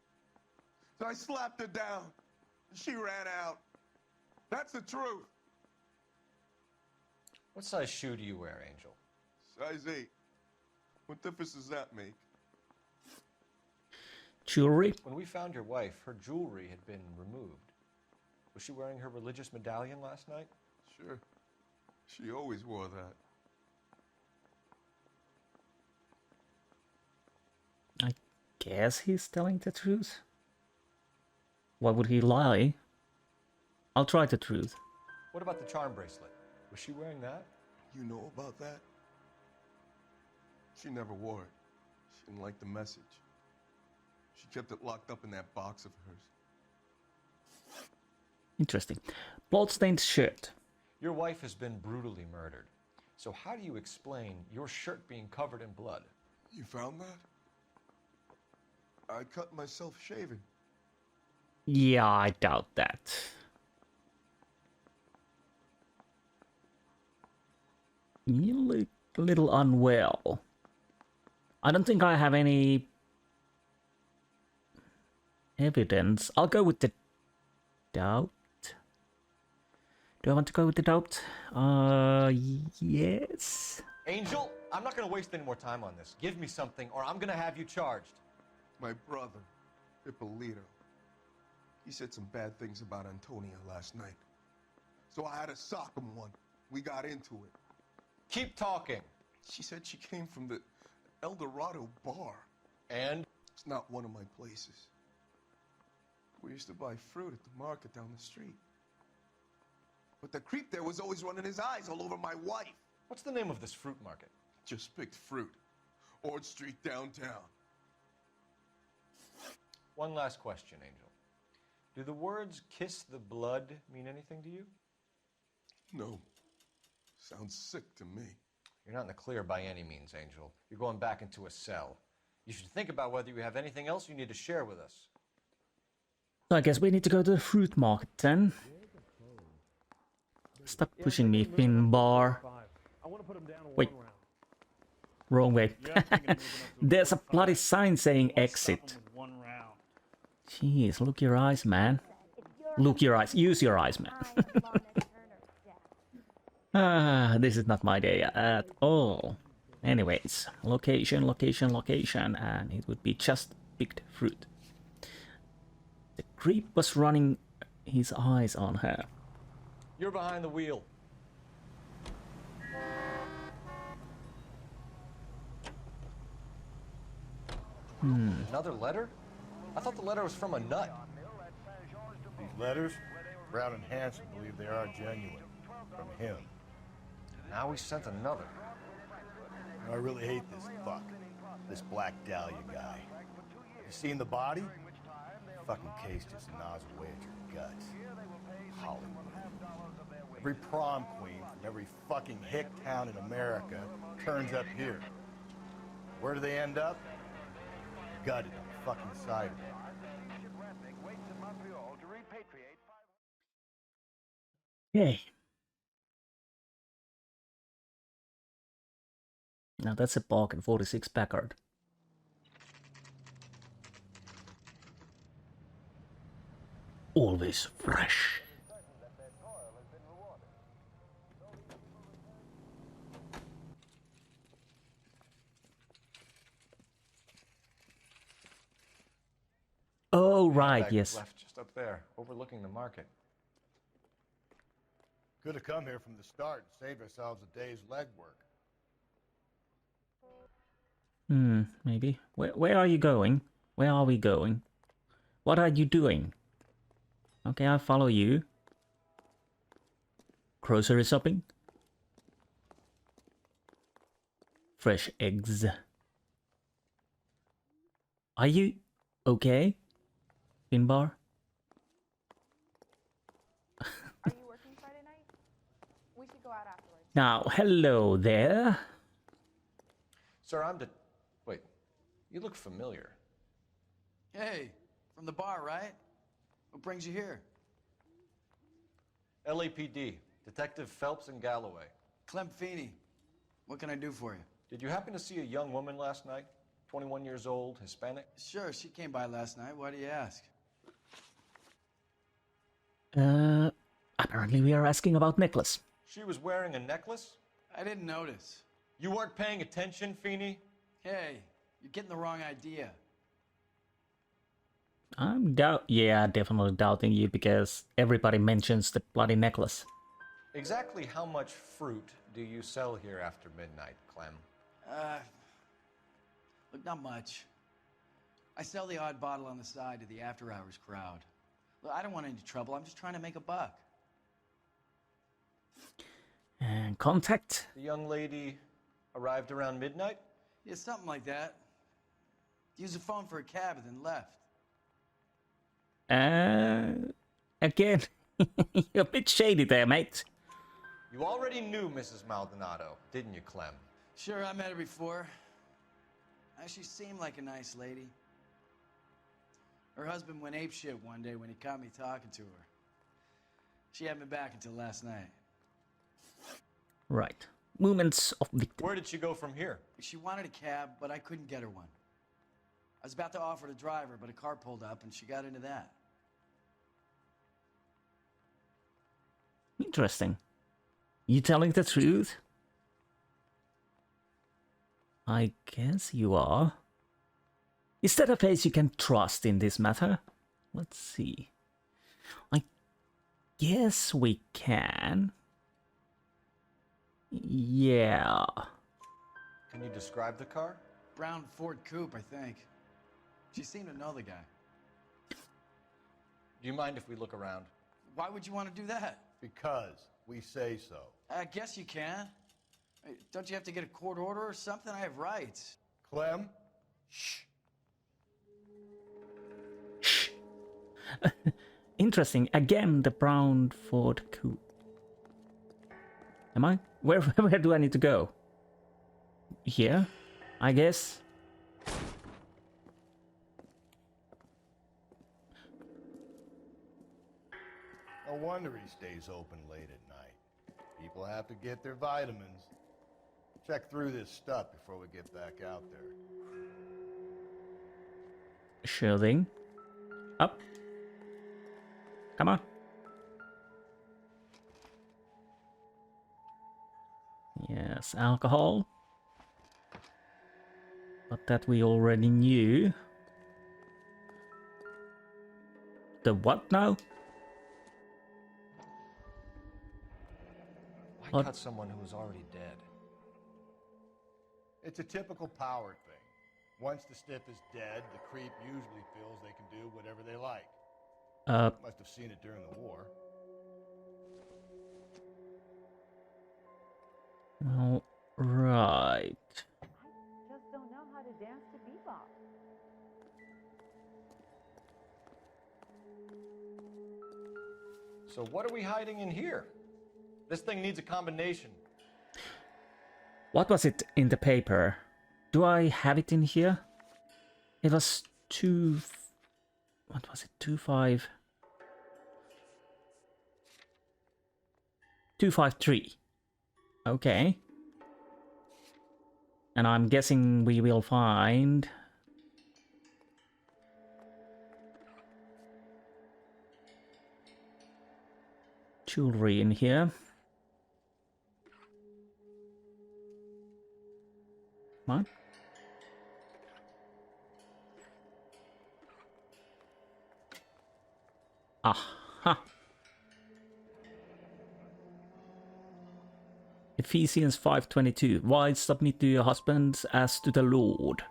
So I slapped her down. She ran out. That's the truth. What size shoe do you wear, Angel? Size 8. What difference does that make? Jewelry? When we found your wife, her jewelry had been removed. Was she wearing her religious medallion last night? Sure. She always wore that. I guess he's telling the truth. Why would he lie? I'll try the truth. What about the charm bracelet? Was she wearing that? You know about that? She never wore it. She didn't like the message. She kept it locked up in that box of hers. Interesting. Bloodstained shirt. Your wife has been brutally murdered. So how do you explain your shirt being covered in blood? You found that? I cut myself shaving. Yeah, I doubt that. You look a little unwell. I don't think I have any evidence. I'll go with the doubt. Do I want to go with the doubt? Yes. Angel, I'm not gonna waste any more time on this. Give me something or I'm gonna have you charged. My brother, Ippolito, he said some bad things about Antonia last night. So I had to sock him one. We got into it. Keep talking. She said she came from the El Dorado bar. And? It's not one of my places. We used to buy fruit at the market down the street. But the creep there was always running his eyes all over my wife. What's the name of this fruit market? Just picked fruit. Ord Street downtown. One last question, Angel. Do the words kiss the blood mean anything to you? No. Sounds sick to me. You're not in the clear by any means, Angel. You're going back into a cell. You should think about whether you have anything else you need to share with us. So I guess we need to go to the fruit market then. Stop pushing me, Finbar. Wait. Wrong way. There's a bloody sign saying exit. Jeez, look your eyes, man. Look your eyes. Use your eyes, man. This is not my day at all. Anyways, location, location, location, and it would be just picked fruit. The creep was running his eyes on her. You're behind the wheel. Another letter? I thought the letter was from a nut. These letters, Brown and Hanson believe they are genuine. From him. Now he sent another. You know, I really hate this fuck. This Black Dahlia guy. You seen the body? Fucking case just gnaws away at your guts. Hollywood. Every prom queen from every fucking hick town in America turns up here. Where do they end up? Gutted on the fucking side of it. Okay. Now that's a Balkan 46 Packard. Always fresh. Oh, right, yes. Left just up there, overlooking the market. Could have come here from the start and saved ourselves a day's legwork. Maybe. Where are you going? Where are we going? What are you doing? Okay, I'll follow you. Grocery shopping? Fresh eggs. Are you okay? Finbar? Are you working Friday night? We should go out afterwards. Now, hello there. Sir, Wait, you look familiar. Hey, from the bar, right? What brings you here? LAPD, Detective Phelps and Galloway. Clem Feeney. What can I do for you? Did you happen to see a young woman last night? 21 years old, Hispanic? Sure, she came by last night. Why do you ask? Apparently we are asking about necklace. She was wearing a necklace? I didn't notice. You weren't paying attention, Feeney? Hey, you're getting the wrong idea. I'm definitely doubting you because everybody mentions the bloody necklace. Exactly how much fruit do you sell here after midnight, Clem? Look, not much. I sell the odd bottle on the side to the after-hours crowd. Look, I don't want any trouble. I'm just trying to make a buck. And contact? The young lady arrived around midnight? Yeah, something like that. Used the phone for a cab and then left. Again, you're a bit shady there, mate. You already knew Mrs. Maldonado, didn't you, Clem? Sure, I met her before. She seemed like a nice lady. Her husband went apeshit one day when he caught me talking to her. She hadn't been back until last night. Right. movements of victim. Where did she go from here? She wanted a cab, but I couldn't get her one. I was about to offer to drive her, but a car pulled up and she got into that. Interesting. You telling the truth? I guess you are. Is that a face you can trust in this matter? Let's see. I guess we can. Yeah. Can you describe the car? Brown Ford Coupe, I think. She seemed to know the guy. Do you mind if we look around? Why would you want to do that? Because we say so. I guess you can. Don't you have to get a court order or something? I have rights. Clem? Shh. Interesting. Again, the brown Ford Coupe. Am I? Where do I need to go? Here, I guess. No wonder he stays open late at night. People have to get their vitamins. Check through this stuff before we get back out there. Sure thing. Up. Come on. Yes, alcohol. But that we already knew. The what now? Why cut someone who was already dead? It's a typical power thing. Once the stiff is dead, the creep usually feels they can do whatever they like. Must have seen it during the war. All right. Just don't know how to dance to bebop. So what are we hiding in here? This thing needs a combination. What was it in the paper? Do I have it in here? It was what was it? 253. Okay. And I'm guessing we will find jewelry in here. Come on. Aha. Ephesians 5:22. Wives, submit to your husbands as to the Lord.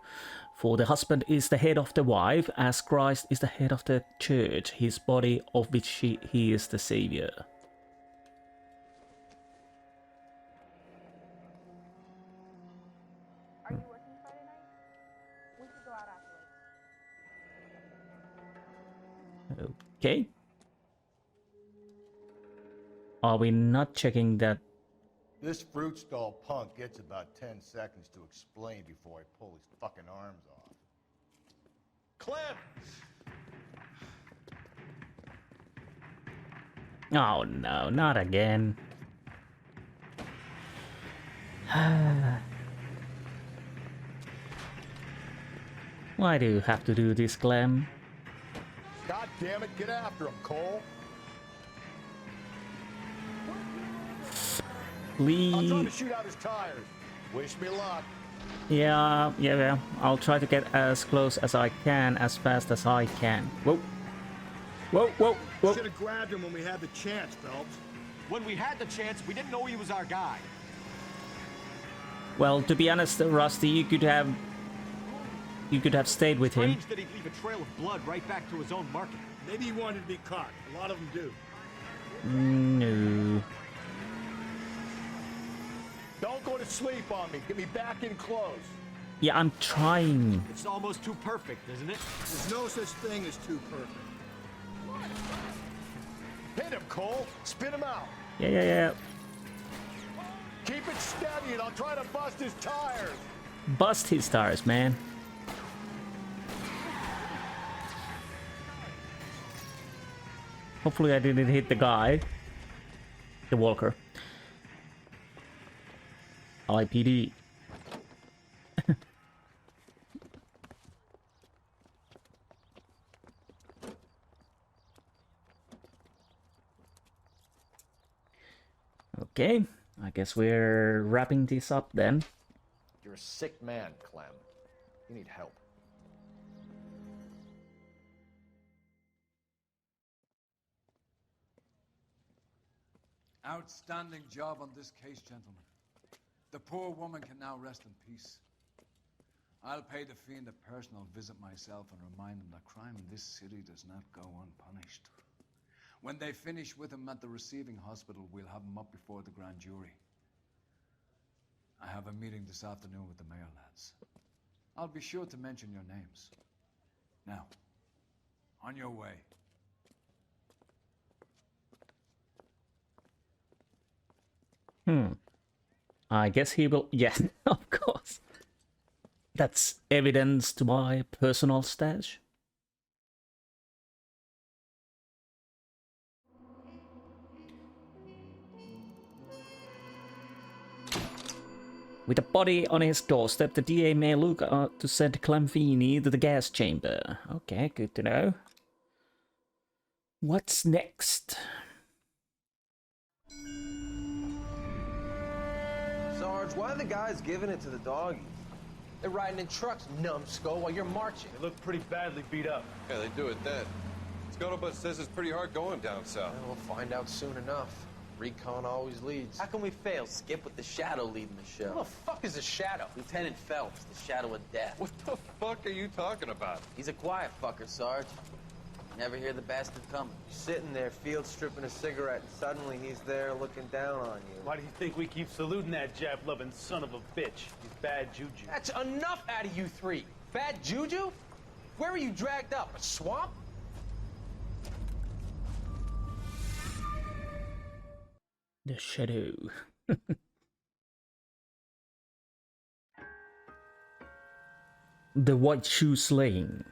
For the husband is the head of the wife, as Christ is the head of the church, his body, of which he is the Savior. Are you working Friday night? We should go out afterwards. Okay. Are we not checking that? This fruit stall punk gets about 10 seconds to explain before I pull his fucking arms off. Clem! Oh no, not again. Why do you have to do this, Clem? God damn it, get after him, Cole. Please. I'm trying to shoot out his tires. Wish me luck. Yeah. I'll try to get as close as I can, as fast as I can. Whoa. Whoa. Should have grabbed him when we had the chance, Phelps. When we had the chance, we didn't know he was our guy. Well, to be honest, Rusty, you could have stayed with him. Strange that he'd leave a trail of blood right back to his own market. Maybe he wanted to be caught. A lot of them do. No. Don't go to sleep on me. Get me back in close. Yeah, I'm trying. It's almost too perfect, isn't it? There's no such thing as too perfect. Hit him, Cole. Spit him out. Yeah. Keep it steady and I'll try to bust his tires. Bust his tires, man. Hopefully I didn't hit the guy. The walker. IPD. Okay, I guess we're wrapping this up then. You're a sick man, Clem. You need help. Outstanding job on this case, gentlemen. The poor woman can now rest in peace. I'll pay the fiend a personal visit myself and remind him that crime in this city does not go unpunished. When they finish with him at the receiving hospital, we'll have him up before the grand jury. I have a meeting this afternoon with the mayor lads. I'll be sure to mention your names. Now, on your way. I guess he will... Yeah, of course. That's evidence to my personal stash. With a body on his doorstep, the DA may look to send Clem Feeney to the gas chamber. Okay, good to know. What's next? Sarge, why are the guys giving it to the doggies? They're riding in trucks, numbskull, while you're marching. They look pretty badly beat up. Yeah, they do it then. Scuttlebutt says it's pretty hard going down south. Well, we'll find out soon enough. Recon always leads. How can we fail? Skip with the Shadow leading the show. Who the fuck is the Shadow? Lieutenant Phelps, the Shadow of Death. What the fuck are you talking about? He's a quiet fucker, Sarge. Never hear the bastard coming. You're sitting there, field stripping a cigarette, and suddenly he's there looking down on you. Why do you think we keep saluting that Jap-loving son of a bitch? He's bad juju. That's enough out of you three. Bad juju? Where were you dragged up? A swamp? The Shadow. The White Shoe Slaying.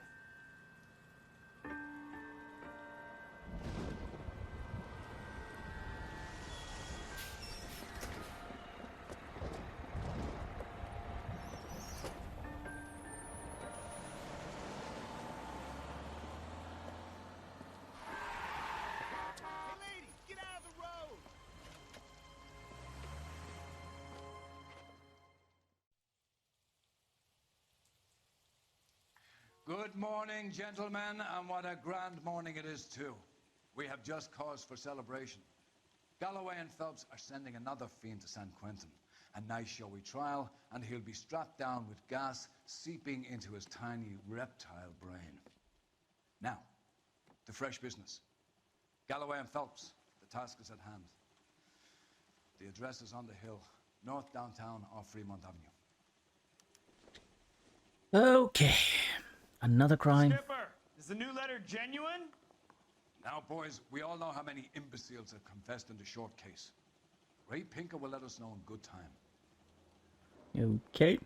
Good morning, gentlemen, and what a grand morning it is, too. We have just cause for celebration. Galloway and Phelps are sending another fiend to San Quentin. A nice showy trial, and he'll be strapped down with gas seeping into his tiny reptile brain. Now, to fresh business. Galloway and Phelps, the task is at hand. The address is on the hill, north downtown off Fremont Avenue. Okay. Another crime. Skipper, is the new letter genuine? Now, boys, we all know how many imbeciles have confessed in the short case. Ray Pinker will let us know in good time. Okay.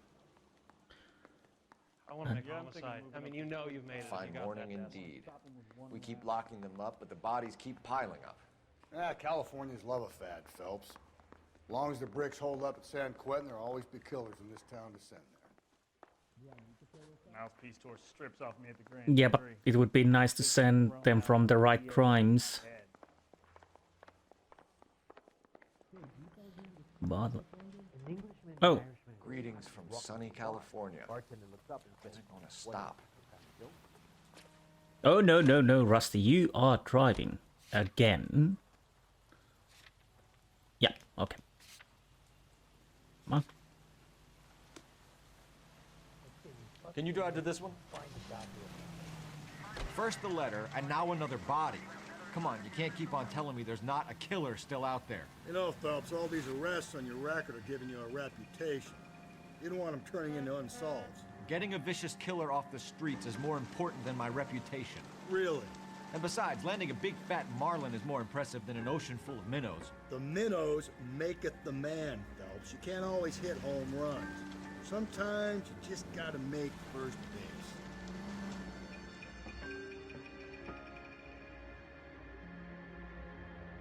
I want to make a homicide. I mean, you know you've made it. Fine morning indeed. We keep locking them up, but the bodies keep piling up. Californians love a fad, Phelps. As long as the bricks hold up at San Quentin, there'll always be killers in this town to send there. Mouthpiece tour strips off me at the Grand Yeah, but it would be nice to send them from the right crimes. But... Oh. Greetings from sunny California. It's gonna stop. Oh, no, no, no, Rusty, you are driving. Again. Yeah, okay. Come on. Can you drive to this one? First the letter, and now another body. Come on, you can't keep on telling me there's not a killer still out there. You know, Phelps, all these arrests on your record are giving you a reputation. You don't want them turning into unsolved. Getting a vicious killer off the streets is more important than my reputation. Really? And besides, landing a big fat marlin is more impressive than an ocean full of minnows. The minnows maketh the man, Phelps. You can't always hit home runs. Sometimes you just gotta make first base.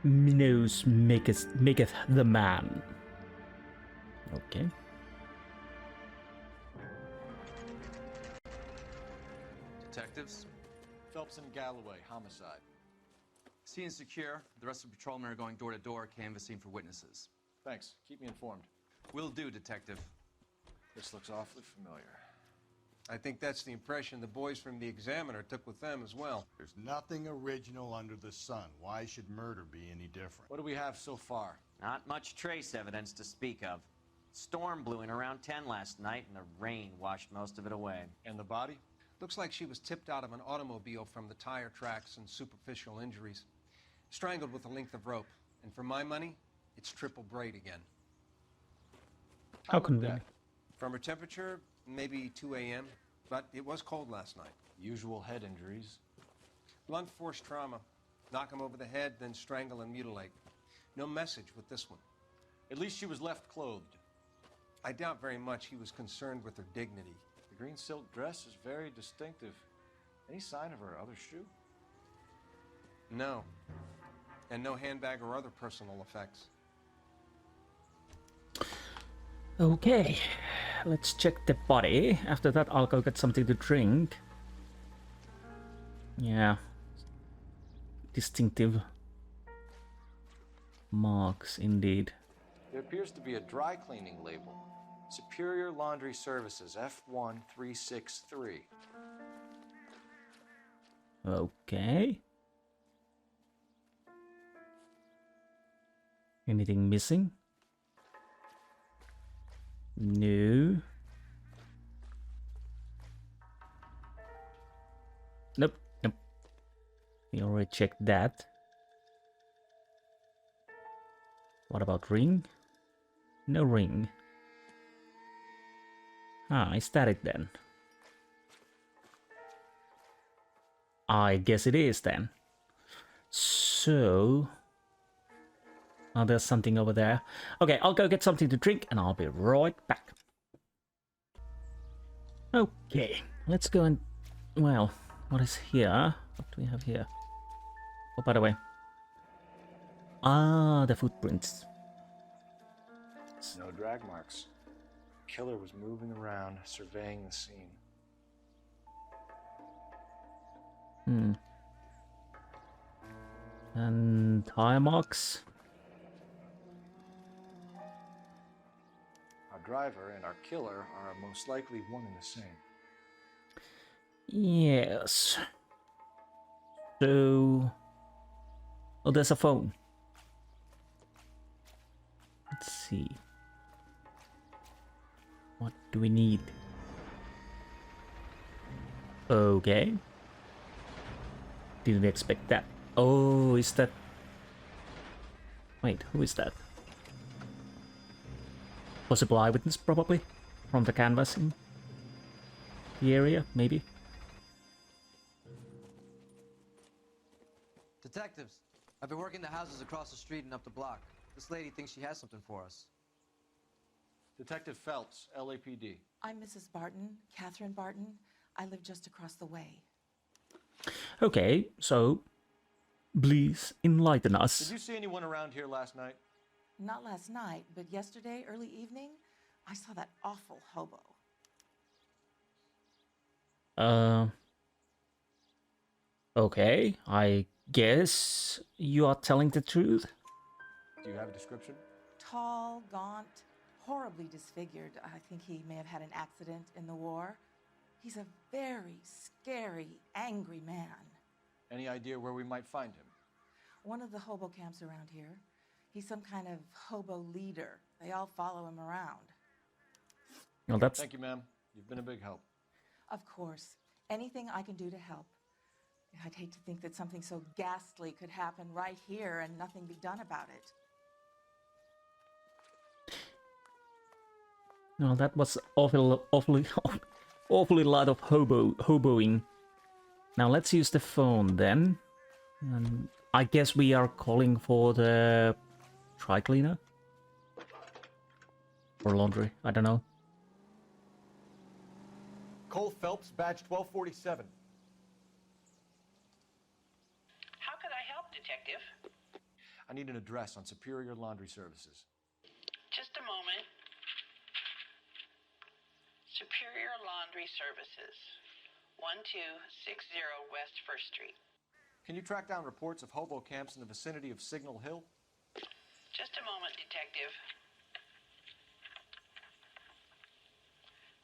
Minnows maketh the man. Okay. Detectives? Phelps and Galloway, homicide. Scene is secure. The rest of the patrolmen are going door to door, canvassing for witnesses. Thanks. Keep me informed. Will do, Detective. This looks awfully familiar. I think that's the impression the boys from the Examiner took with them as well. There's nothing original under the sun. Why should murder be any different? What do we have so far? Not much trace evidence to speak of. Storm blew in around 10 last night, and the rain washed most of it away. And the body? Looks like she was tipped out of an automobile from the tire tracks and superficial injuries. Strangled with a length of rope. And for my money, it's triple braid again. How convenient. From her temperature, maybe 2 a.m., but it was cold last night. Usual head injuries. Blunt force trauma. Knock him over the head, then strangle and mutilate. No message with this one. At least she was left clothed. I doubt very much he was concerned with her dignity. The green silk dress is very distinctive. Any sign of her other shoe? No. And no handbag or other personal effects. Okay, let's check the body. After that, I'll go get something to drink. Yeah. Distinctive marks, indeed. There appears to be a dry cleaning label. Superior Laundry Services, F1363. Okay. Anything missing? No. Nope, nope. We already checked that. What about ring? No ring. Ah, is that it then? I guess it is then. So... oh, there's something over there. Okay, I'll go get something to drink and I'll be right back. Okay, let's go and... well, what is here? What do we have here? Oh, by the way. Ah, the footprints. No drag marks. Killer was moving around, surveying the scene. And tire marks. Our driver and our killer are most likely one and the same. Yes. So... oh, there's a phone. Let's see. What do we need? Okay. Didn't expect that. Oh, is that... wait, who is that? Possible eyewitness, probably? From the canvassing? The area, maybe? Detectives, I've been working the houses across the street and up the block. This lady thinks she has something for us. Detective Phelps, LAPD. I'm Mrs. Barton, Catherine Barton. I live just across the way. Okay, so... please enlighten Did us. you see anyone around here last night? Not last night, but yesterday, early evening, I saw that awful hobo. Okay, I guess you are telling the truth. Do you have a description? Tall, gaunt, horribly disfigured. I think he may have had an accident in the war. He's a very scary, angry man. Any idea where we might find him? One of the hobo camps around here. He's some kind of hobo leader. They all follow him around. Well, that's... thank you, ma'am. You've been a big help. Of course. Anything I can do to help. I'd hate to think that something so ghastly could happen right here and nothing be done about it. No, that was awfully lot of hoboing. Now let's use the phone then. And I guess we are calling for the dry cleaner? Or laundry, I don't know. Cole Phelps, badge 1247. How can I help, Detective? I need an address on Superior Laundry Services. Just a moment. Superior Laundry Services, 1260 West 1st Street. Can you track down reports of hobo camps in the vicinity of Signal Hill? Just a moment, Detective.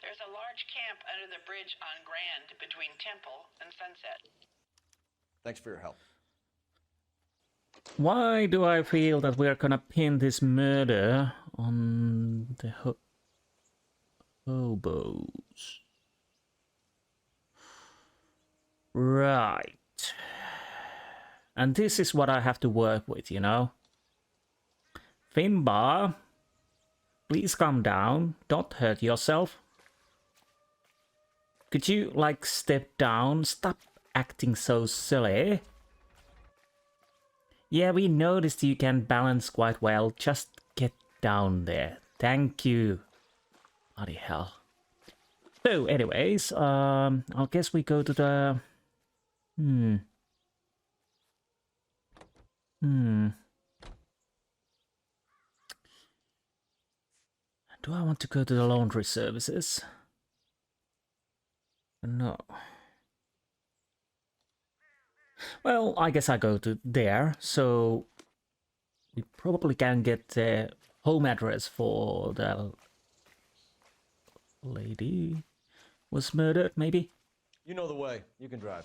There's a large camp under the bridge on Grand between Temple and Sunset. Thanks for your help. Why do I feel that we're gonna pin this murder on the hobos? Right. And this is what I have to work with, you know? Finbar, please calm down. Don't hurt yourself. Could you, like, step down? Stop acting so silly. Yeah, we noticed you can balance quite well. Just get down there. Thank you. Bloody hell. So, anyways, I guess we go to the... Do I want to go to the laundry services? No. Well, I guess I go to there, so we probably can get the home address for the lady was murdered, maybe? You know the way. You can drive.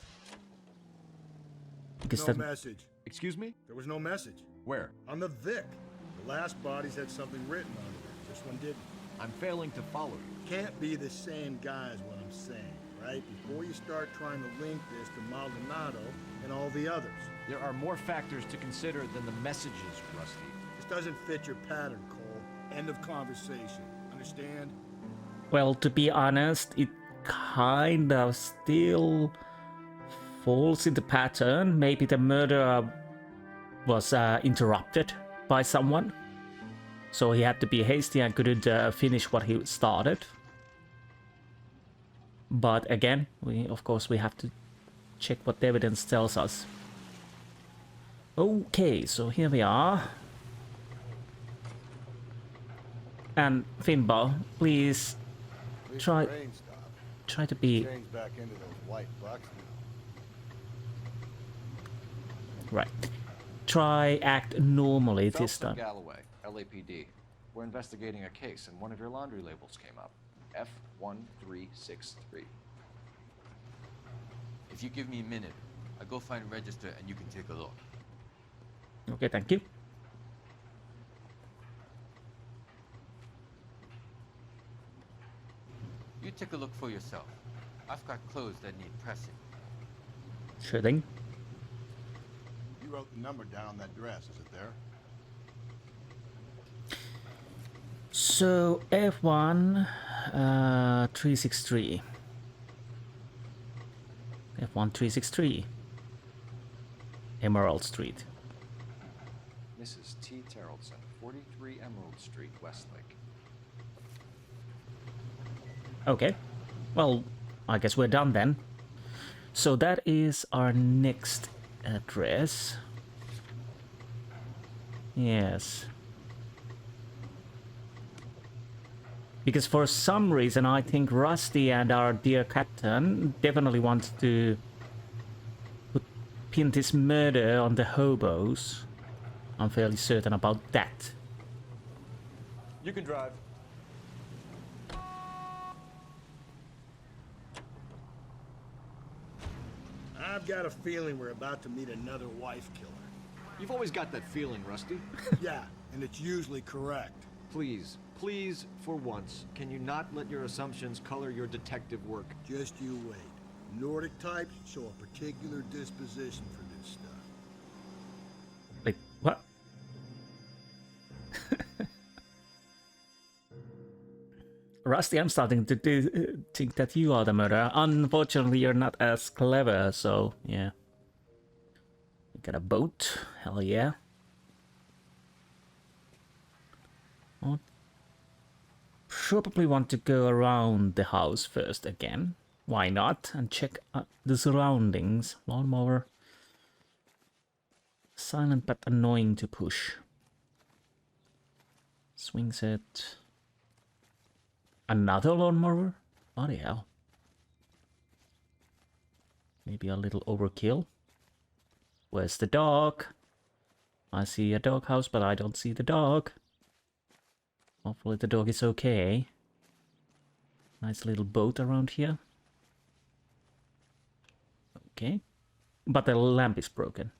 No message. Excuse me? There was no message. Where? On the Vic. The last bodies had something written on it. This one didn't. I'm failing to follow you. Can't be the same guy is what I'm saying, right? Before you start trying to link this to Maldonado and all the others. There are more factors to consider than the messages, Rusty. This doesn't fit your pattern, Cole. End of conversation. Understand? Well, to be honest, it kind of still falls in the pattern. Maybe the murderer was interrupted by someone, so he had to be hasty and couldn't finish what he started. But again, of course we have to check what the evidence tells us. Okay, so here we are. And Finbar, please try to be back into those white bucks now. right. Try act normally Phelps this and time. Galloway, LAPD. We're investigating a case, and one of your laundry labels came up. F1363. If you give me a minute, I'll go find a register and you can take a look. Okay, thank you. You take a look for yourself. I've got clothes that need pressing. Sure thing. You wrote the number down on that dress, is it there? So F1 363. F1 363. Emerald Street. Mrs. T. Terrellson, 43 Emerald Street, Westlake. Okay. Well, I guess we're done then. So that is our next address. Yes. Because for some reason I think Rusty and our dear captain definitely want to pin this murder on the hobos. I'm fairly certain about that. You can drive. I've got a feeling we're about to meet another wife killer. You've always got that feeling, Rusty. Yeah, and it's usually correct. Please, please, for once, can you not let your assumptions color your detective work? Just you wait. Nordic types show a particular disposition for this stuff. Like, what? Rusty, I'm starting to think that you are the murderer. Unfortunately, you're not as clever, so yeah. We got a boat. Hell yeah. I'll probably want to go around the house first again. Why not? And check the surroundings. Lawnmower. Silent but annoying to push. Swing set. Another lawnmower? Bloody hell. Maybe a little overkill. Where's the dog? I see a doghouse, but I don't see the dog. Hopefully the dog is okay. Nice little boat around here. Okay. But the lamp is broken,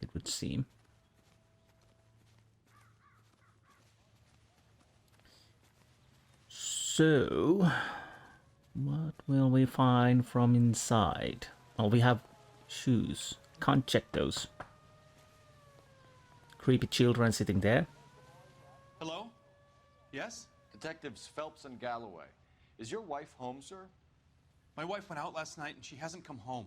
it would seem. So, what will we find from inside? Oh, we have shoes. Can't check those. Creepy children sitting there. Hello? Yes? Detectives Phelps and Galloway. Is your wife home, sir? My wife went out last night and she hasn't come home.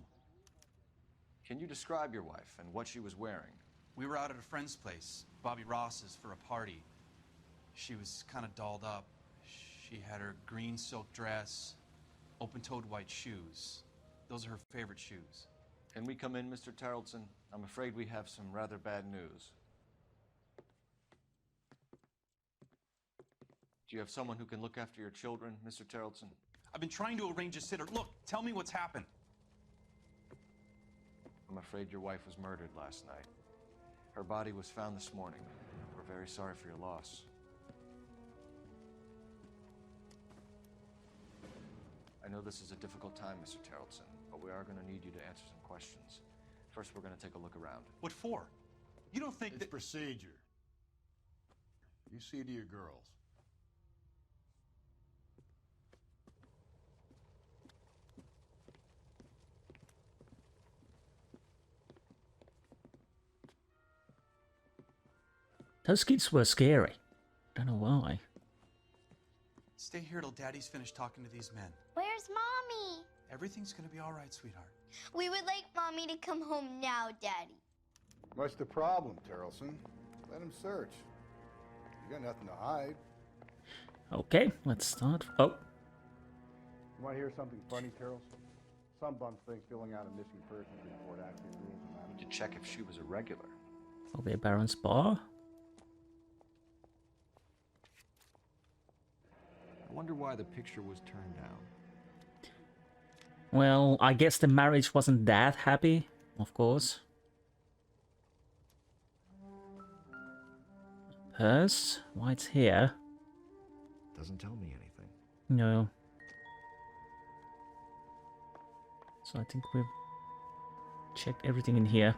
Can you describe your wife and what she was wearing? We were out at a friend's place, Bobby Ross's, for a party. She was kind of dolled up. She had her green silk dress, open-toed white shoes. Those are her favorite shoes. Can we come in, Mr. Tarleton? I'm afraid we have some rather bad news. Do you have someone who can look after your children, Mr. Tarleton? I've been trying to arrange a sitter. Look, tell me what's happened. I'm afraid your wife was murdered last night. Her body was found this morning. We're very sorry for your loss. I know this is a difficult time, Mr. Tarleton, but we are going to need you to answer some questions. First, we're going to take a look around. What for? You don't think It's procedure. You see to your girls. Those kids were scary. Don't know why. Stay here till Daddy's finished talking to these men. Where's Mommy? Everything's gonna be all right, sweetheart. We would like Mommy to come home now, Daddy. What's the problem, Tarleton? Let him search. You got nothing to hide. Okay, let's start. Oh. You want to hear something funny, Tarleton? Some bum thinks filling out a missing persons report actually rules the matter. To check if she was a regular. Okay, Baron's bar. I wonder why the picture was turned down. Well, I guess the marriage wasn't that happy, of course. Purse? Why it's here? Doesn't tell me anything. No. So I think we've checked everything in here.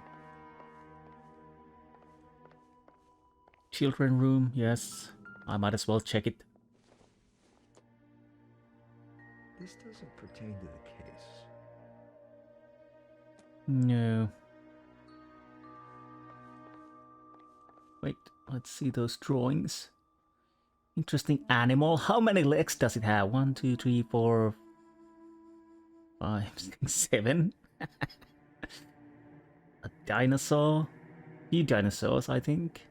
Children room, yes. I might as well check it. This doesn't pertain to the case. No. Wait, let's see those drawings. Interesting animal. How many legs does it have? 1, 2, 3, 4, 5, 6, 7. A dinosaur. Few dinosaurs, I think.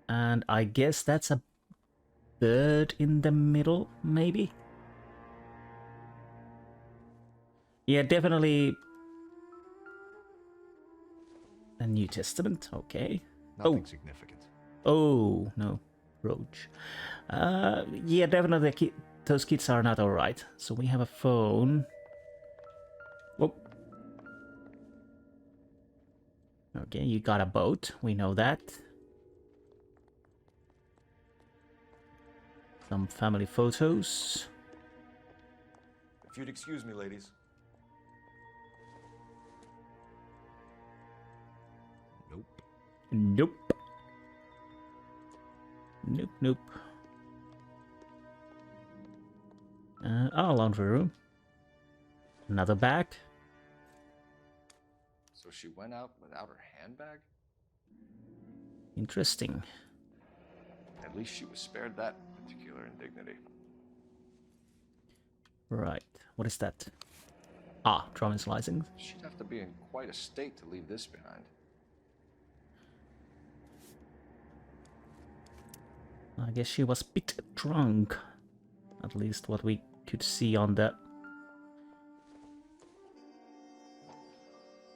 And I guess that's a bird in the middle, maybe? Yeah, definitely a New Testament, okay. Nothing significant. Oh, no. Roach. Yeah, definitely those kids are not alright. So we have a phone. Oh. Okay, you got a boat. We know that. Some family photos. If you'd excuse me, ladies. Nope. Nope, nope. Oh, laundry room. Another bag. So she went out without her handbag? Interesting. At least she was spared that particular indignity. Right. What is that? Ah, driver's license. She'd have to be in quite a state to leave this behind. I guess she was a bit drunk. At least what we could see on the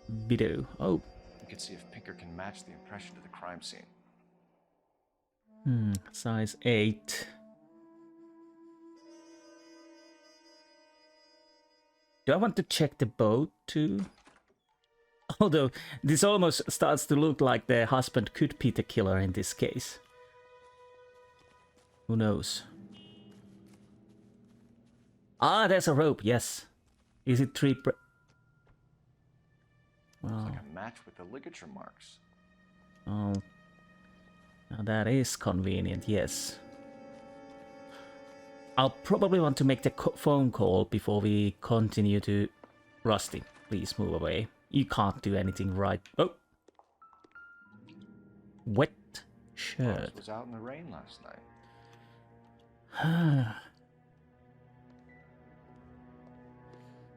video. Oh. You can see if Pinker can match the impression to the crime scene. Size 8. Do I want to check the boat too? Although this almost starts to look like the husband could be the killer in this case. Who knows? Ah, there's a rope, yes. Is it three? It's like a match with the ligature marks. Oh. Now that is convenient, yes. I'll probably want to make the phone call before we continue to... Rusty, please move away. You can't do anything right. Oh! Wet shirt. I was out in the rain last night.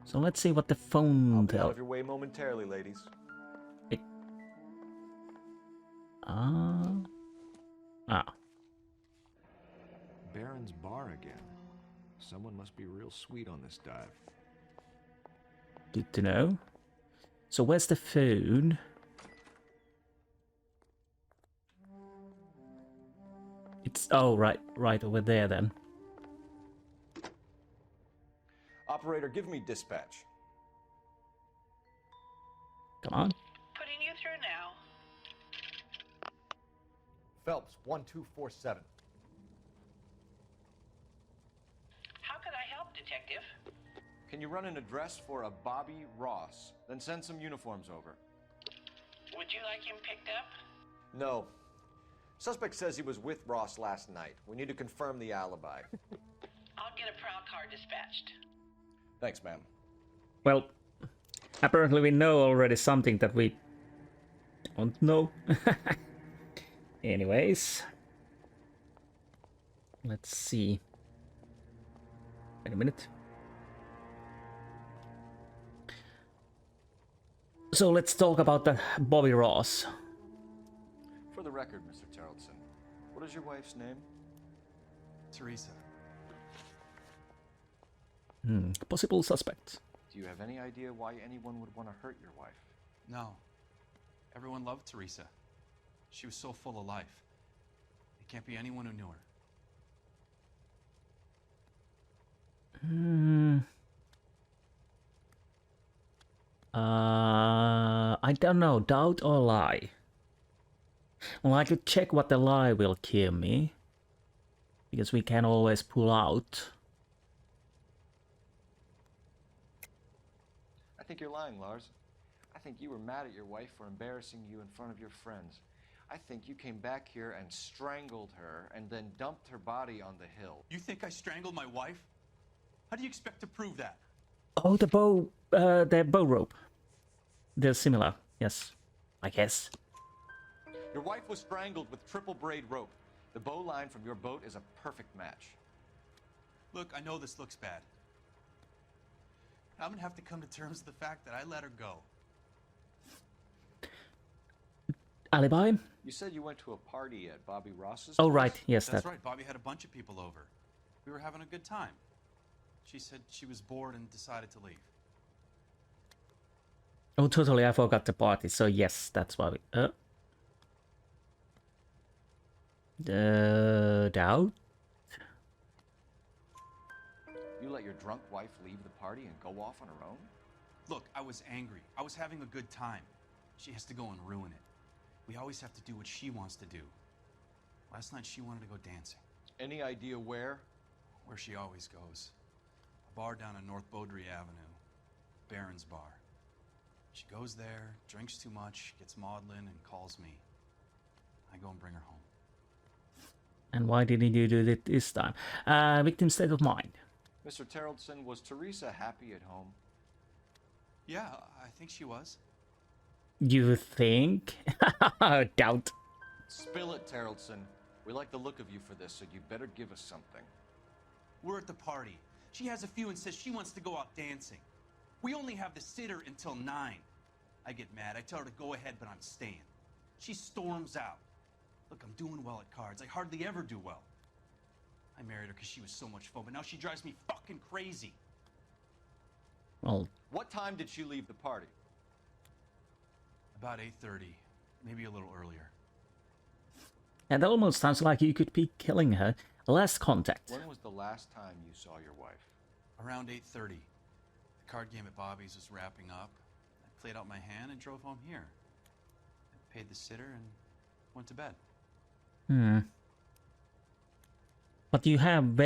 So let's see what the phone I'll be out tells. of your way momentarily, ladies. Ah. Baron's bar again. Someone must be real sweet on this dive. Good to know. So where's the phone? It's right over there then. Operator, give me dispatch. Come on. Putting you through now. Phelps, 1247. How could I help, Detective? Can you run an address for a Bobby Ross? Then send some uniforms over. Would you like him picked up? No. Suspect says he was with Ross last night. We need to confirm the alibi. I'll get a prowl car dispatched. Thanks, ma'am. Well, apparently we know already something that we don't know. Anyways. Let's see. Wait a minute. So let's talk about the Bobby Ross. For the record, Mr. Terrellson, what is your wife's name? Teresa. Possible suspects. Do you have any idea why anyone would want to hurt your wife? No. Everyone loved Teresa. She was so full of life. It can't be anyone who knew her. I don't know, doubt or lie. Well, I could check what the lie will kill me. Because we can always pull out. I think you're lying, Lars. I think you were mad at your wife for embarrassing you in front of your friends. I think you came back here and strangled her and then dumped her body on the hill. You think I strangled my wife? How do you expect to prove that? Oh, the bow rope. They're similar, yes, I guess. Your wife was strangled with triple braid rope. The bow line from your boat is a perfect match. Look, I know this looks bad. I'm gonna have to come to terms with the fact that I let her go. Alibi? You said you went to a party at Bobby Ross's Oh, place? right, yes, That's right, Bobby had a bunch of people over. We were having a good time. She said she was bored and decided to leave. Oh, totally, I forgot the party, so yes, that's why we... doubt? You let your drunk wife leave the party and go off on her own? Look, I was angry. I was having a good time. She has to go and ruin it. We always have to do what she wants to do. Last night she wanted to go dancing. Any idea where? Where she always goes. A bar down on North Beaudry Avenue. Baron's bar. She goes there, drinks too much, gets maudlin, and calls me. I go and bring her home. And why didn't you do it this time? Victim state of mind. Mr. Terrellson, was Teresa happy at home? Yeah, I think she was. You think? Doubt. Spill it, Terrellson. We like the look of you for this, so you better give us something. We're at the party. She has a few and says she wants to go out dancing. We only have the sitter until 9. I get mad. I tell her to go ahead, but I'm staying. She storms out. Look, I'm doing well at cards. I hardly ever do well. I married her because she was so much fun, but now she drives me fucking crazy. Well, what time did she leave the party? About 8:30, maybe a little earlier. and that almost sounds like you could be killing her. Last contact. When was the last time you saw your wife? Around 8:30. The card game at Bobby's was wrapping up. I played out my hand and drove home here. I paid the sitter and went to bed. But you have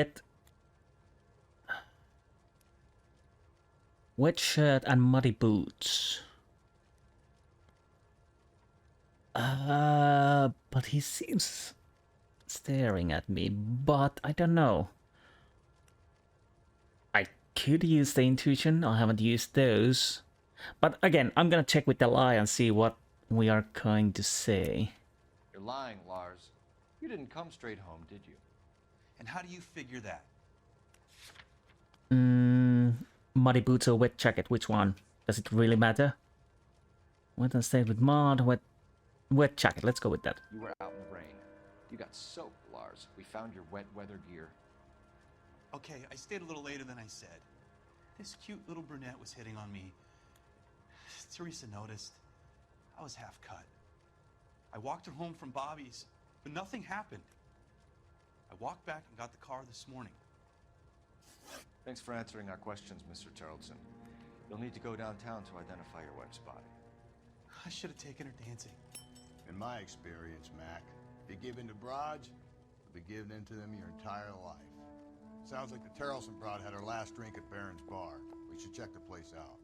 wet shirt and muddy boots. But he seems staring at me, but I don't know. I could use the intuition, I haven't used those. But again, I'm gonna check with the lie and see what we are going to say. You're lying, Lars. You didn't come straight home, did you? And how do you figure that? Muddy boots or wet jacket, which one? Does it really matter? Wet and stayed with mud, wet jacket, let's go with that. You were out in the rain. You got soaked, Lars. We found your wet weather gear. Okay, I stayed a little later than I said. This cute little brunette was hitting on me. Teresa noticed. I was half cut. I walked her home from Bobby's, but nothing happened. I walked back and got the car this morning. Thanks for answering our questions, Mr. Tarleton. You'll need to go downtown to identify your wife's body. I should have taken her dancing. In my experience, Mac, if you give in to broads, you'll be giving in to them your entire life. Sounds like the Tarleton broad had her last drink at Barron's bar. We should check the place out.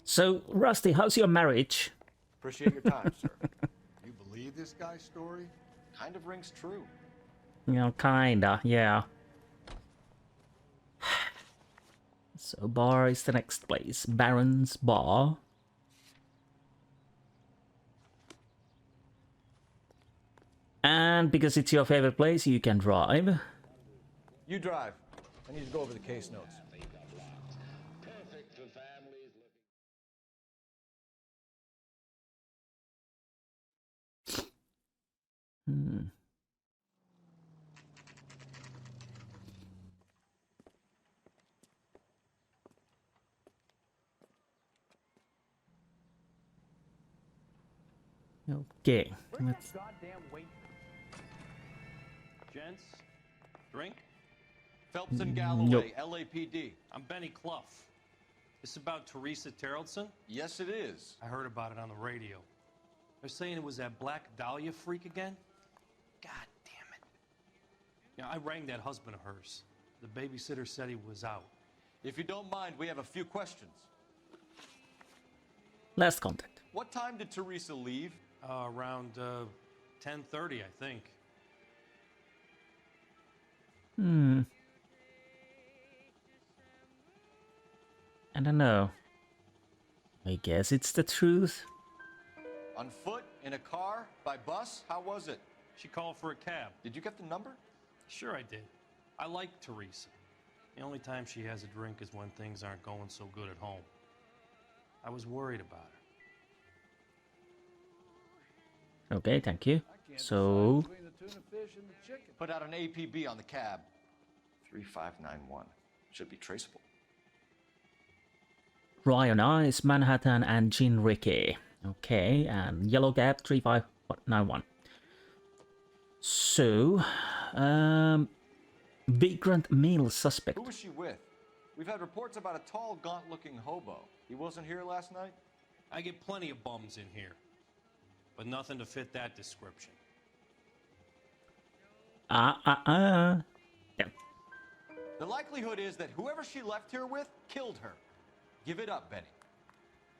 So, Rusty, how's your marriage? Appreciate your time, sir. You believe this guy's story? Kind of rings true. You know, kinda, yeah. So, bar is the next place. Baron's Bar. And because it's your favorite place, you can drive. You drive. I need to go over the case notes. Okay. Bring that goddamn weight. Gents, drink. Phelps and Galloway, Nope. LAPD. I'm Benny Clough. This about Teresa Tarleton? Yes, it is. I heard about it on the radio. They're saying it was that Black Dahlia freak again? God damn it. Yeah, I rang that husband of hers. The babysitter said he was out. If you don't mind, we have a few questions. Last contact. What time did Teresa leave? Around 10:30, I think. I don't know. I guess it's the truth. On foot? In a car? By bus? How was it? She called for a cab. Did you get the number? Sure I did. I like Teresa. The only time she has a drink is when things aren't going so good at home. I was worried about her. Okay, thank you. So, Put out an APB on the cab. 3591. Should be traceable. Ryan Ice, Manhattan, and Gin Ricky. Okay, and Yellow Gap 3591. So, vagrant male suspect. Who was she with? We've had reports about a tall, gaunt-looking hobo. He wasn't here last night? I get plenty of bums in here, but nothing to fit that description. Yeah. The likelihood is that whoever she left here with killed her. Give it up, Benny.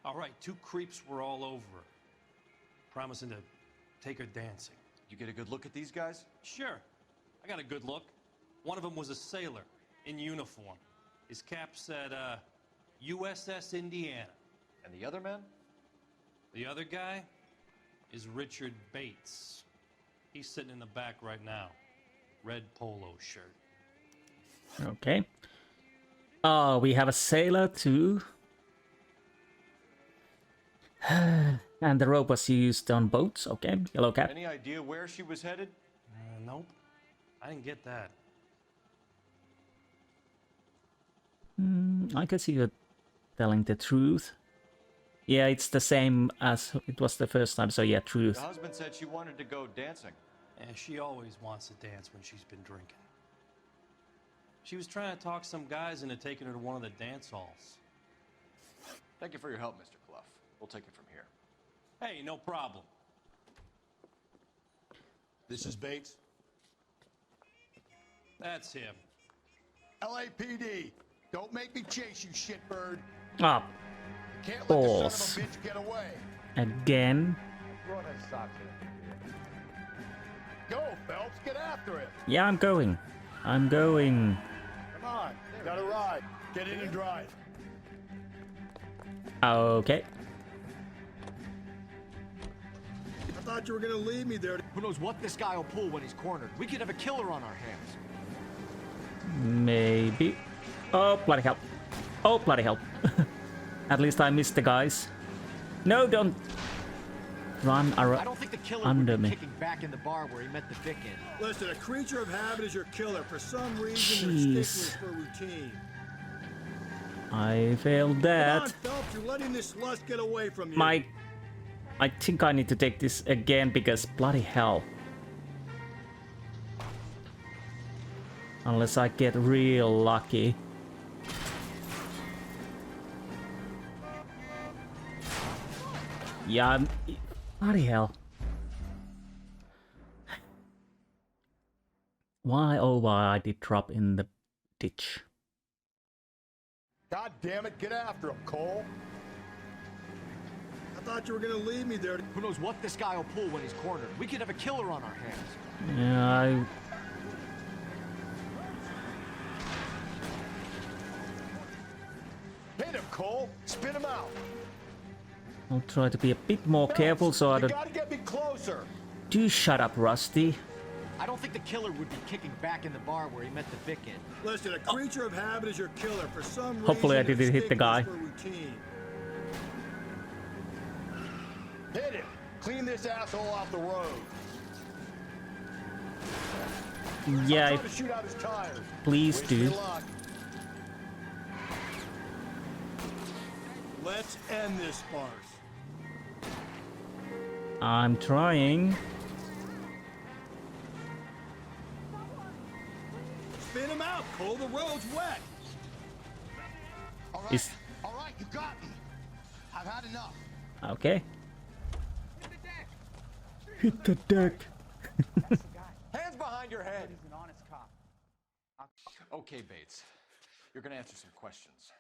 All right, two creeps were all over her, promising to take her dancing. You get a good look at these guys? Sure. I got a good look. One of them was a sailor in uniform. His cap said, USS Indiana. And the other man? The other guy is Richard Bates. He's sitting in the back right now. Red polo shirt. Okay. Oh, we have a sailor too. And the rope was used on boats. Okay, Yellow Cap. Any idea where she was headed? Nope. I didn't get that. I can see you telling the truth. Yeah, it's the same as it was the first time, so yeah, truth. The husband said she wanted to go dancing. And she always wants to dance when she's been drinking. She was trying to talk some guys into taking her to one of the dance halls. Thank you for your help, Mr. Clough. We'll take it from here. Hey, no problem. This is Bates. That's him. LAPD, don't make me chase you, shitbird. Ah, Can't let the son balls. of a bitch get away. Again. Go, Phelps, get after it. Yeah, I'm going. I'm going. Come on, got a ride. Get in and drive. Okay. I thought you were gonna leave me there. Who knows what this guy will pull when he's cornered? We could have a killer on our hands. Maybe. Oh, bloody hell. Oh, bloody hell. At least I missed the guys. No, don't run I don't think the killer under would be me. kicking back in the bar where he met the Vic in. Listen, a creature of habit is your killer. For some reason, Jeez. they're sticklers for routine. I failed Come on, that. Phelps, you're letting this lust get away from you. I think I need to take this again because bloody hell. Unless I get real lucky. Yeah, bloody hell. Why, oh why I did drop in the ditch. God damn it, get after him, Cole. I thought you were gonna leave me there. Who knows what this guy will pull when he's cornered? We could have a killer on our hands. Yeah, Hit him, Cole. Spin him out. I'll try to be a bit more careful so I You don't... gotta get me closer. Do shut up, Rusty. I don't think the killer would be kicking back in the bar where he met the Vic in. Listen, a creature of habit is your killer. For some reason, Hopefully I they're didn't hit the guy. sticklers for routine. Hit him. Clean this asshole off the road. Yeah, I'm trying to shoot out his tires. please Wish do. me luck. Let's end this farce. I'm trying. Spin him out, Cole. The road's wet. All Is- right, you got me. I've had enough. Okay. Hit the deck. Hands behind your head. He's an honest cop. Okay, Bates. You're gonna answer some questions.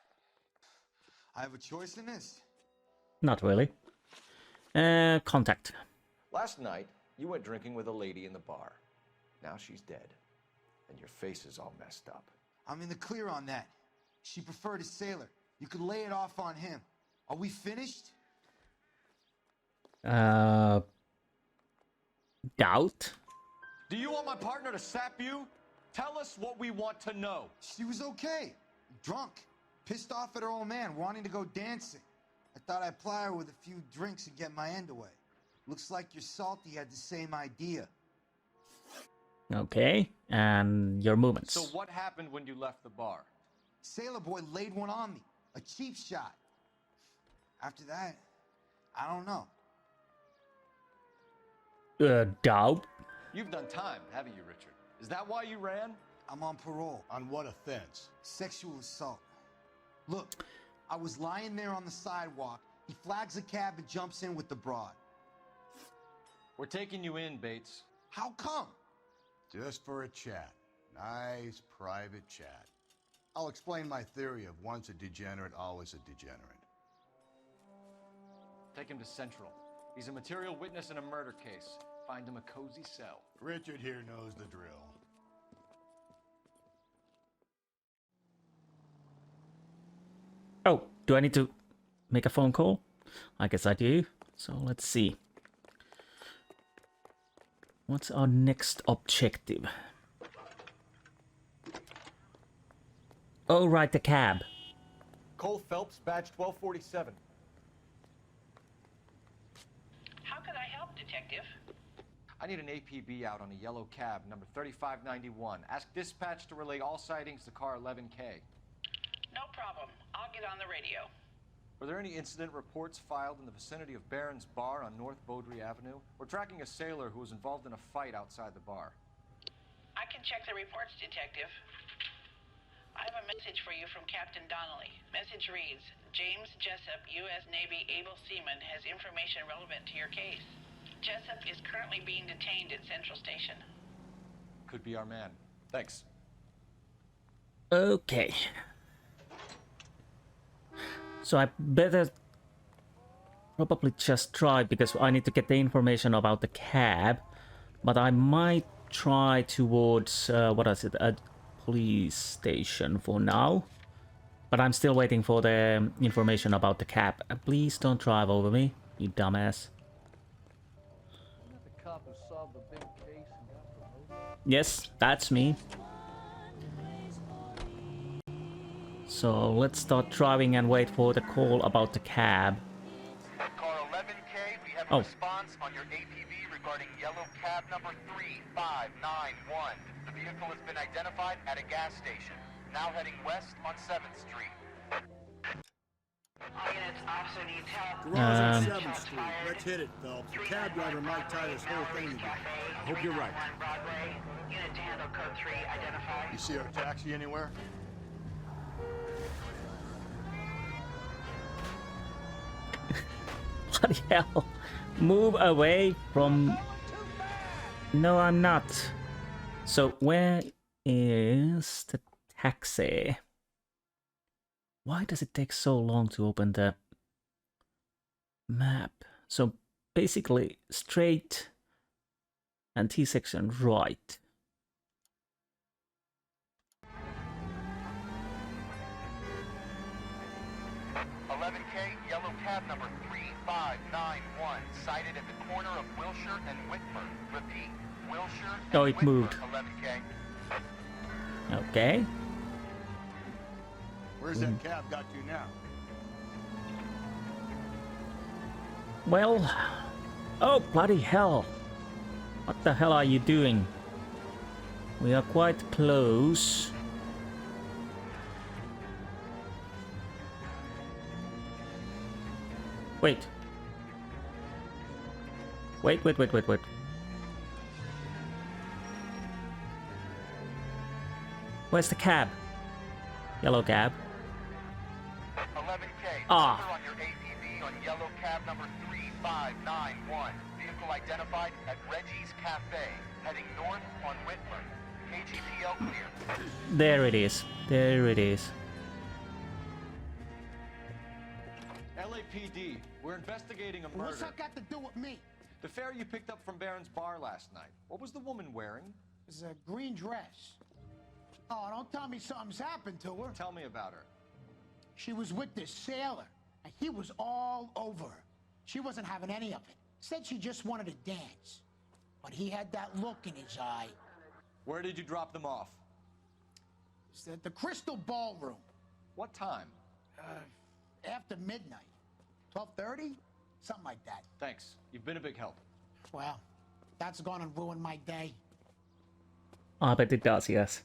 I have a choice in this. Not really. Contact. Last night, you went drinking with a lady in the bar. Now she's dead. And your face is all messed up. I'm in the clear on that. She preferred a sailor. You could lay it off on him. Are we finished? Doubt. Do you want my partner to sap you? Tell us what we want to know. She was okay. Drunk. Pissed off at her old man, wanting to go dancing. I thought I'd ply her with a few drinks and get my end away. Looks like your salty had the same idea. Okay. And your movements. So what happened when you left the bar? Sailor boy laid one on me. A cheap shot. After that, I don't know. Doubt. You've done time, haven't you, Richard? Is that why you ran? I'm on parole. On what offense? Sexual assault. Look, I was lying there on the sidewalk. He flags a cab and jumps in with the broad. We're taking you in, Bates. How come? Just for a chat. Nice private chat. I'll explain my theory of once a degenerate, always a degenerate. Take him to Central. He's a material witness in a murder case. Find him a cozy cell. Richard here knows the drill. Oh, do I need to make a phone call? I guess I do. So let's see. What's our next objective? Oh, right, the cab. Cole Phelps, badge 1247. How can I help, Detective? I need an APB out on a yellow cab, number 3591. Ask dispatch to relay all sightings to car 11K. No problem. I'll get on the radio. Were there any incident reports filed in the vicinity of Barron's Bar on North Beaudry Avenue? We're tracking a sailor who was involved in a fight outside the bar. I can check the reports, Detective. I have a message for you from Captain Donnelly. Message reads, James Jessup, U.S. Navy able seaman, has information relevant to your case. Jessup is currently being detained at Central Station. Could be our man. Thanks. Okay. So I better probably just try, because I need to get the information about the cab. But I might try towards, what is it, a police station for now. But I'm still waiting for the information about the cab. Please don't drive over me, you dumbass. Yes, that's me. So let's start driving and wait for the call about the cab. Car 11K, we have a response on your APB regarding yellow cab number 3591. The vehicle has been identified at a gas station. Now heading west on 7th Street. All units, officer needs help. Garage on 7th Street. Let's hit it, Phelps. The cab driver might tie this whole thing together. I hope you're right. Broadway, unit to handle code 3, identify. You see our taxi anywhere? Bloody hell. Move away from... No, I'm not. So where is the taxi? Why does it take so long to open the map? So basically straight and T-section right. Yellow cab number 3591, sighted at the corner of Wilshire and Whitmer. Repeat, Wilshire and Oh, it Whitmer, moved. 11K. Okay. Where's that cab got to now? Well... Oh, bloody hell. What the hell are you doing? We are quite close. Wait. Wait. Where's the cab? Yellow cab. 11K, Ah. on your APB on yellow cab number 3591. Vehicle identified at Reggie's Cafe, heading north on Whitmer. KGPL clear. There it is. There it is. LAPD, we're investigating a murder. What's that got to do with me? The fare you picked up from Barron's bar last night. What was the woman wearing? It was a green dress. Oh, don't tell me something's happened to her. Tell me about her. She was with this sailor, and he was all over her. She wasn't having any of it. Said she just wanted to dance. But he had that look in his eye. Where did you drop them off? It's at the Crystal Ballroom. What time? After midnight. 12:30? Something like that. Thanks. You've been a big help. Well, that's gonna ruin my day. I bet it does, yes.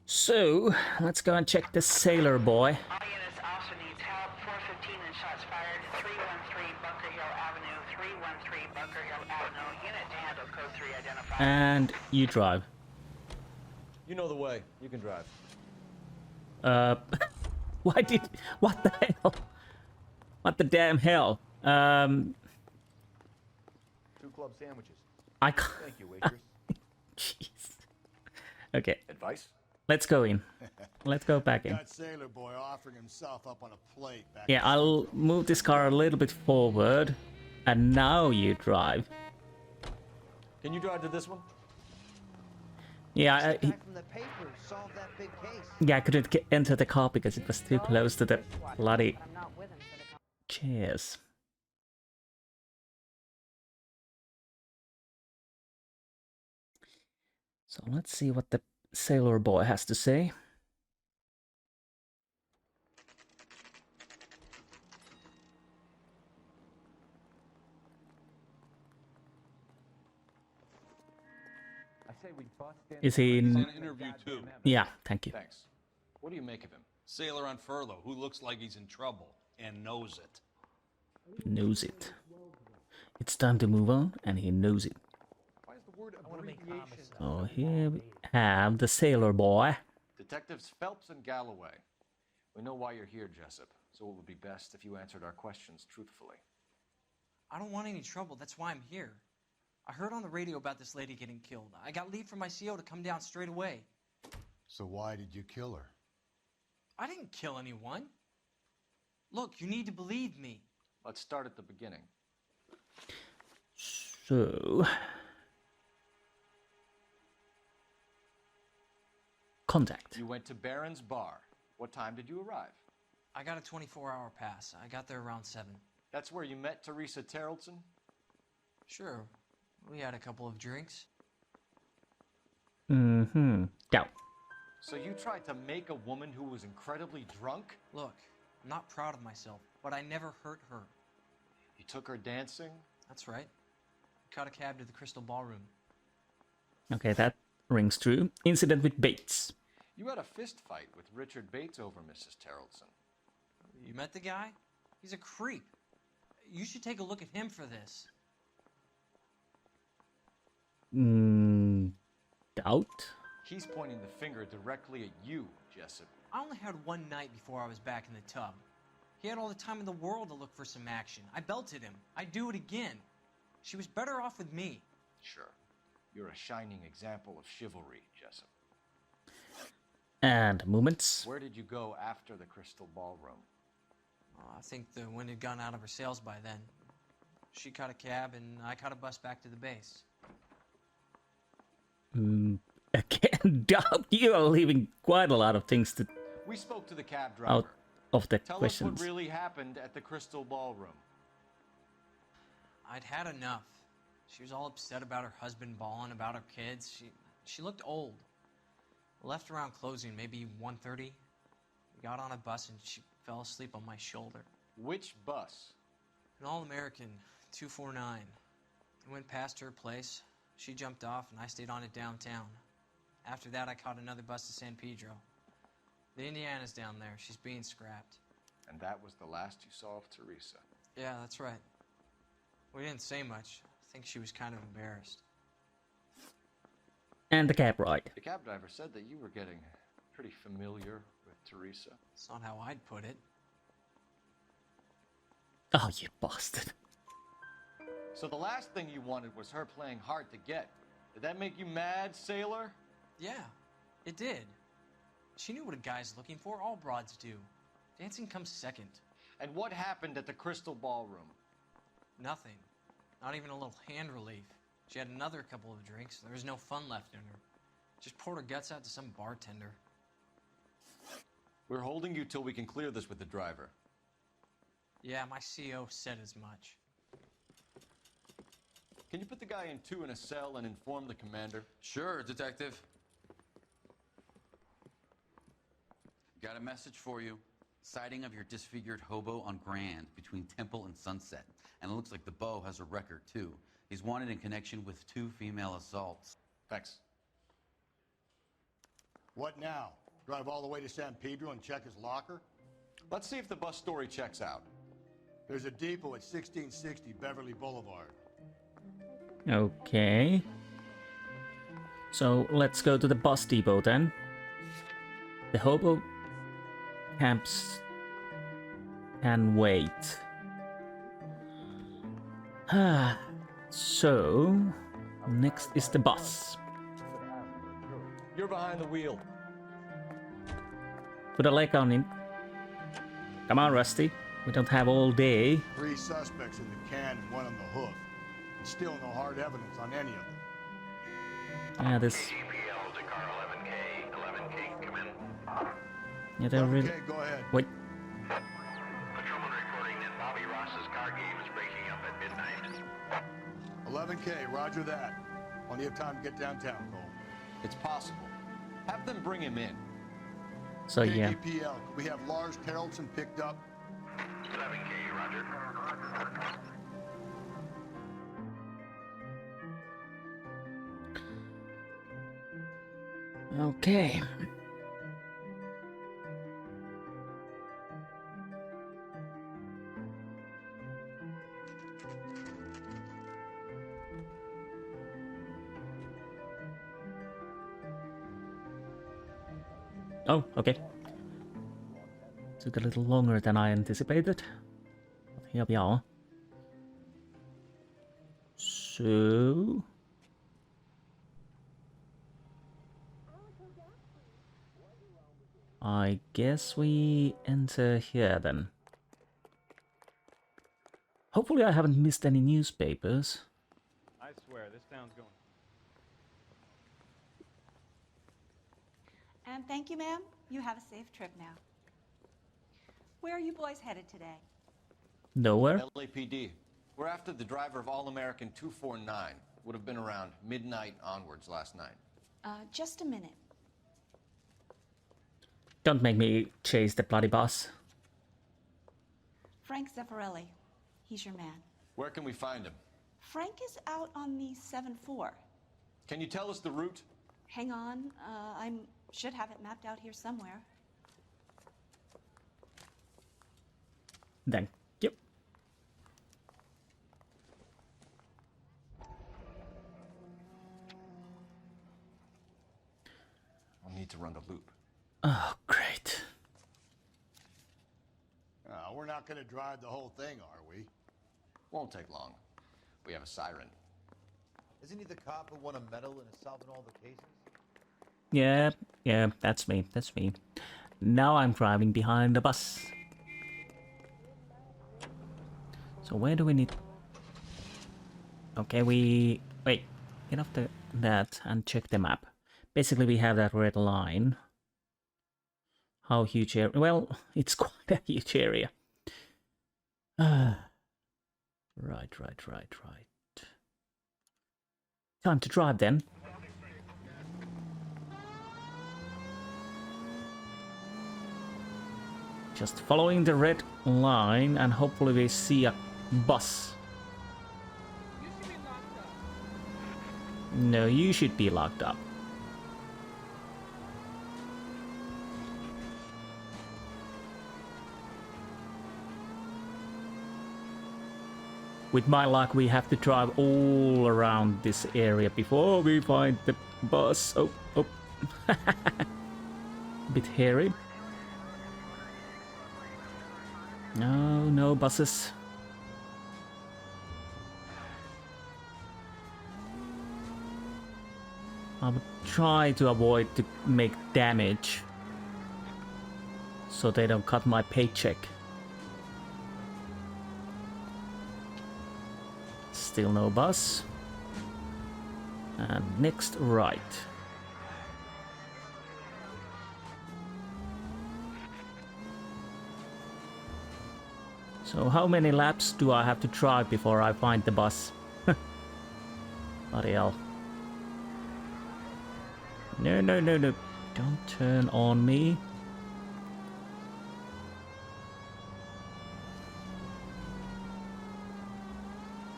So, let's go and check the sailor boy. All units, officer needs help. 415 and shots fired. 313 Bunker Hill Avenue. 313 Bunker Hill Avenue. Unit to handle code 3 identified. And you drive. You know the way. You can drive. Why did... What the hell? What the damn hell? 2 club sandwiches. I can't... Thank you, waitress. Jeez. Okay. Advice? Let's go in. Let's go back in. That sailor boy offering himself up on a plate back. Yeah, I'll move this car a little bit forward. And now you drive. Can you drive to this one? Yeah, From the paper, solve that big case. yeah, I couldn't enter the car because it was too close to the bloody chairs. So let's see what the sailor boy has to say. Is he in... He's on interview too. Yeah, thank you. Thanks. What do you make of him? Sailor on furlough who looks like he's in trouble and knows it. Knows it. It's time to move on, and he knows it. Why is the word abbreviation? So here we have the sailor boy. Detectives Phelps and Galloway. We know why you're here, Jessup, so it would be best if you answered our questions truthfully. I don't want any trouble. That's why I'm here. I heard on the radio about this lady getting killed. I got leave from my CO to come down straight away. So why did you kill her? I didn't kill anyone. Look, you need to believe me. Let's start at the beginning. So... Contact. You went to Barron's Bar. What time did you arrive? I got a 24-hour pass. I got there around 7. That's where you met Teresa Terrelson? Sure. We had a couple of drinks. Mm-hmm. Doubt. So you tried to make a woman who was incredibly drunk? Look, I'm not proud of myself, but I never hurt her. You took her dancing? That's right. We caught a cab to the Crystal Ballroom. Okay, that rings true. Incident with Bates. You had a fist fight with Richard Bates over Mrs. Terrelson. You met the guy? He's a creep. You should take a look at him for this. Doubt? He's pointing the finger directly at you, Jessup. I only had one night before I was back in the tub. He had all the time in the world to look for some action. I belted him. I'd do it again. She was better off with me. Sure. You're a shining example of chivalry, Jessup. And movements. Where did you go after the Crystal Ballroom? I think the wind had gone out of her sails by then. She caught a cab and I caught a bus back to the base. Again, doubt. You are leaving quite a lot of things to We spoke to the cab driver. out of the Tell questions. us what really happened at the Crystal Ballroom. I'd had enough. She was all upset about her husband bawling about her kids. She looked old. Left around closing, maybe 1:30. We got on a bus and she fell asleep on my shoulder. Which bus? An All-American, 249. I went past her place. She jumped off and I stayed on it downtown. After that, I caught another bus to San Pedro. The Indiana's down there. She's being scrapped. And that was the last you saw of Teresa. Yeah, that's right. We didn't say much. I think she was kind of embarrassed. And the cab ride. The cab driver said that you were getting pretty familiar with Teresa. It's not how I'd put it. Oh, you bastard. So the last thing you wanted was her playing hard to get. Did that make you mad, sailor? Yeah, it did. She knew what a guy's looking for. All broads do. Dancing comes second. And what happened at the Crystal Ballroom? Nothing. Not even a little hand relief. She had another couple of drinks. There was no fun left in her. Just poured her guts out to some bartender. We're holding you till we can clear this with the driver. Yeah, my CO said as much. Can you put the guy in 2 in a cell and inform the commander? Sure, Detective. Got a message for you. Sighting of your disfigured hobo on Grand between Temple and Sunset. And it looks like the beau has a record, too. He's wanted in connection with 2 female assaults. Thanks. What now? Drive all the way to San Pedro and check his locker? Let's see if the bus story checks out. There's a depot at 1660 Beverly Boulevard. Okay. So let's go to the bus depot then. The hobo camps can wait. So next is the bus. You're behind the wheel. Put a leg on it. Come on, Rusty. We don't have all day. 3 suspects in the can and 1 on the hoof. And still no hard evidence on any of them. Yeah, this. GPL to car 11K. 11K, come in. Yeah, they're really. Okay, go ahead. Wait. Patrolman reporting that Bobby Ross's car game is breaking up at midnight. 11K, roger that. Plenty of time to get downtown, Cole. It's possible. Have them bring him in. So yeah. KPL, could we have Lars Terrelson picked up? 11K, roger. Okay. Oh, okay. Took a little longer than I anticipated. But here we are. So... I guess we enter here then. Hopefully I haven't missed any newspapers. I swear, this town's going. And thank you, ma'am. You have a safe trip now. Where are you boys headed today? Nowhere. LAPD. We're after the driver of All-American 249. Would have been around midnight onwards last night. Just a minute. Don't make me chase the bloody bus. Frank Zeffirelli. He's your man. Where can we find him? Frank is out on the 7-4. Can you tell us the route? Hang on. I should have it mapped out here somewhere. Thank you. I'll need to run the loop. Oh, great. We're not going to drive the whole thing, are we? Won't take long. We have a siren. Isn't he the cop who won a medal and is solving all the cases? Yeah, that's me, Now I'm driving behind the bus. So where do we need... Okay, wait, get off that and check the map. Basically we have that red line. How huge area? Well, it's quite a huge area. Right. Time to drive then. Just following the red line and hopefully we see a bus. No, you should be locked up. With my luck, we have to drive all around this area before we find the bus. Oh. Bit hairy. No buses. I would try to avoid to make damage so they don't cut my paycheck. Still no bus. And next right. So how many laps do I have to drive before I find the bus? Bloody hell. No. Don't turn on me.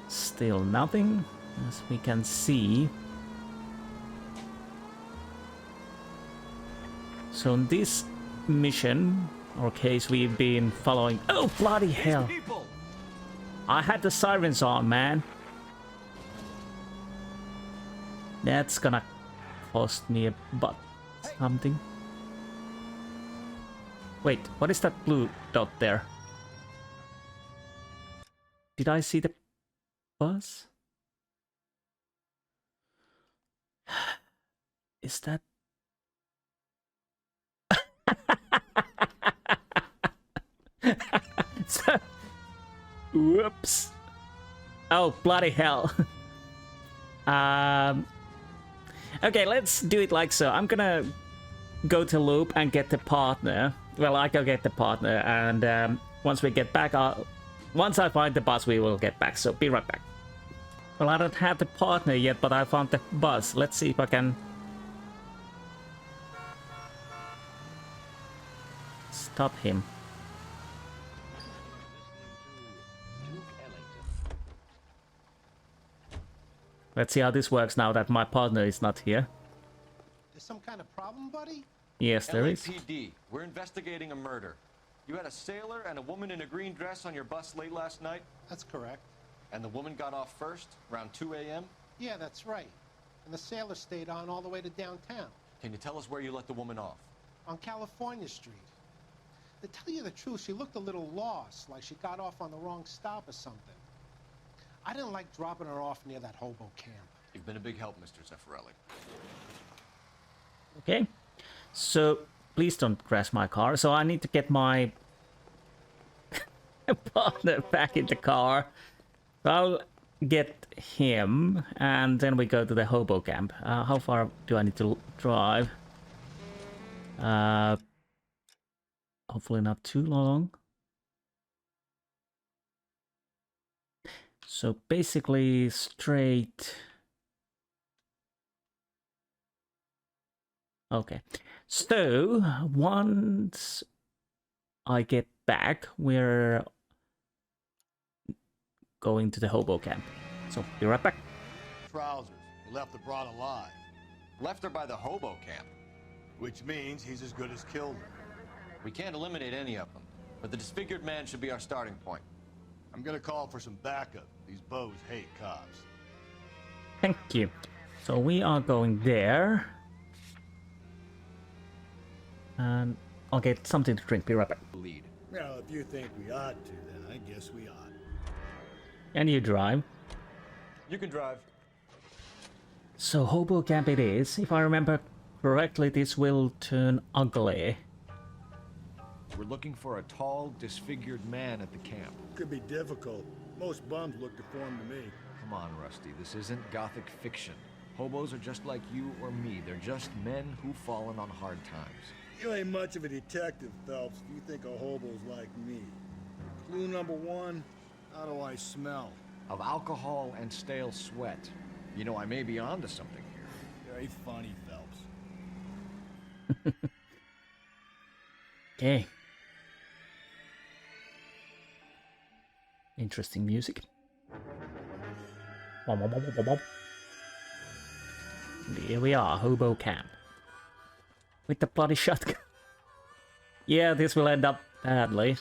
Still nothing, as we can see. So in this mission, or case, we've been following... Oh, bloody hell! I had the sirens on, man. That's gonna cost me a butt something. Wait, what is that blue dot there? Did I see the bus? Is that... Whoops. Oh, bloody hell. Okay, let's do it like so. I'm gonna go to loop and get the partner. Well, I go get the partner, and once we get back, once I find the bus, we will get back. So be right back. Well, I don't have the partner yet, but I found the bus. Let's see if I can stop him. Let's see how this works now that my partner is not here. There's some kind of problem, buddy? Yes, there is. LAPD, we're investigating a murder. You had a sailor and a woman in a green dress on your bus late last night? That's correct. And the woman got off first, around 2 a.m.? Yeah, that's right. And the sailor stayed on all the way to downtown. Can you tell us where you let the woman off? on California Street. To tell you the truth, she looked a little lost, like she got off on the wrong stop or something. I didn't like dropping her off near that hobo camp. You've been a big help, Mr. Zeffirelli. Okay. So, please don't crash my car. So I need to get my partner back in the car. So I'll get him, and then we go to the hobo camp. How far do I need to drive? Hopefully not too long. So basically straight. Okay. So once I get back, we're going to the hobo camp. So be right back. Trousers. He left the broad alive. Left her by the hobo camp. Which means he's as good as killed her. We can't eliminate any of them, but the disfigured man should be our starting point. I'm gonna call for some backup. These bows hate cops. Thank you. So we are going there. And I'll get something to drink. Be right back. Lead. Well, if you think we ought to, then I guess we ought. And you drive. You can drive. So hobo camp it is. If I remember correctly, this will turn ugly. We're looking for a tall, disfigured man at the camp. Could be difficult. Most bums look deformed to me. Come on, Rusty. This isn't gothic fiction. Hobos are just like you or me. They're just men who've fallen on hard times. You ain't much of a detective, Phelps, if you think a hobo's like me. Clue number one, how do I smell? Of alcohol and stale sweat. You know, I may be onto something here. Very funny, Phelps. Okay. Interesting music. Here we are, hobo camp. With the bloody shotgun. Yeah, this will end up badly.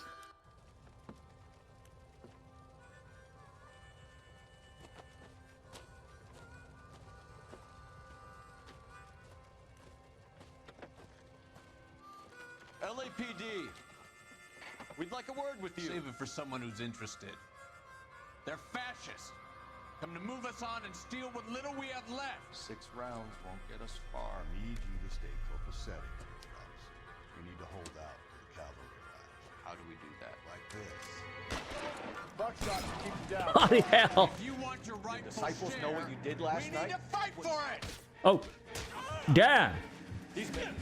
LAPD, we'd like a word with you. Save it for someone who's interested. They're fascists. Come to move us on and steal what little we have left. 6 rounds won't get us far. I need you to stay copacetic, Phelps. We need to hold out for the cavalry barrage. How do we do that? Like this. Buckshot to keep you down. Bloody hell! If you want your rightful Disciples share, know what you did last night? we need to fight for it! Oh, damn! These men.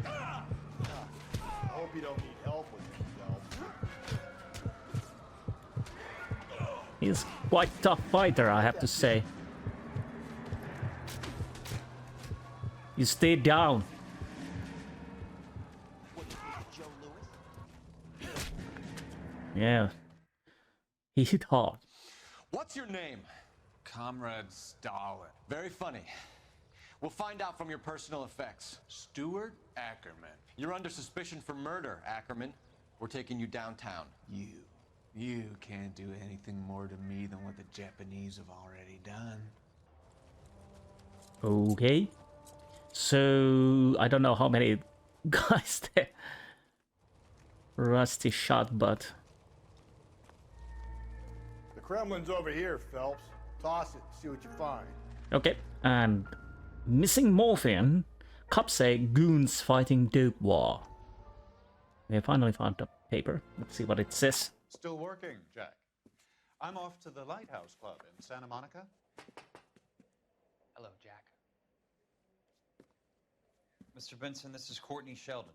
I hope you don't need help with yourself. He's quite a tough fighter, I have to say. You stay down. Yeah. He hit hard. What's your name? Comrade Stalin. Very funny. We'll find out from your personal effects. Stuart Ackerman. You're under suspicion for murder, Ackerman. We're taking you downtown. You can't do anything more to me than what the Japanese have already done. Okay. So, I don't know how many guys there. Rusty shot, but... The Kremlin's over here, Phelps. Toss it, see what you find. Okay, and... Missing morphine. Cops say goons fighting dope war. We finally found the paper. Let's see what it says. Still working, Jack. I'm off to the Lighthouse Club in Santa Monica. Hello, Jack. Mr. Benson, this is Courtney Sheldon.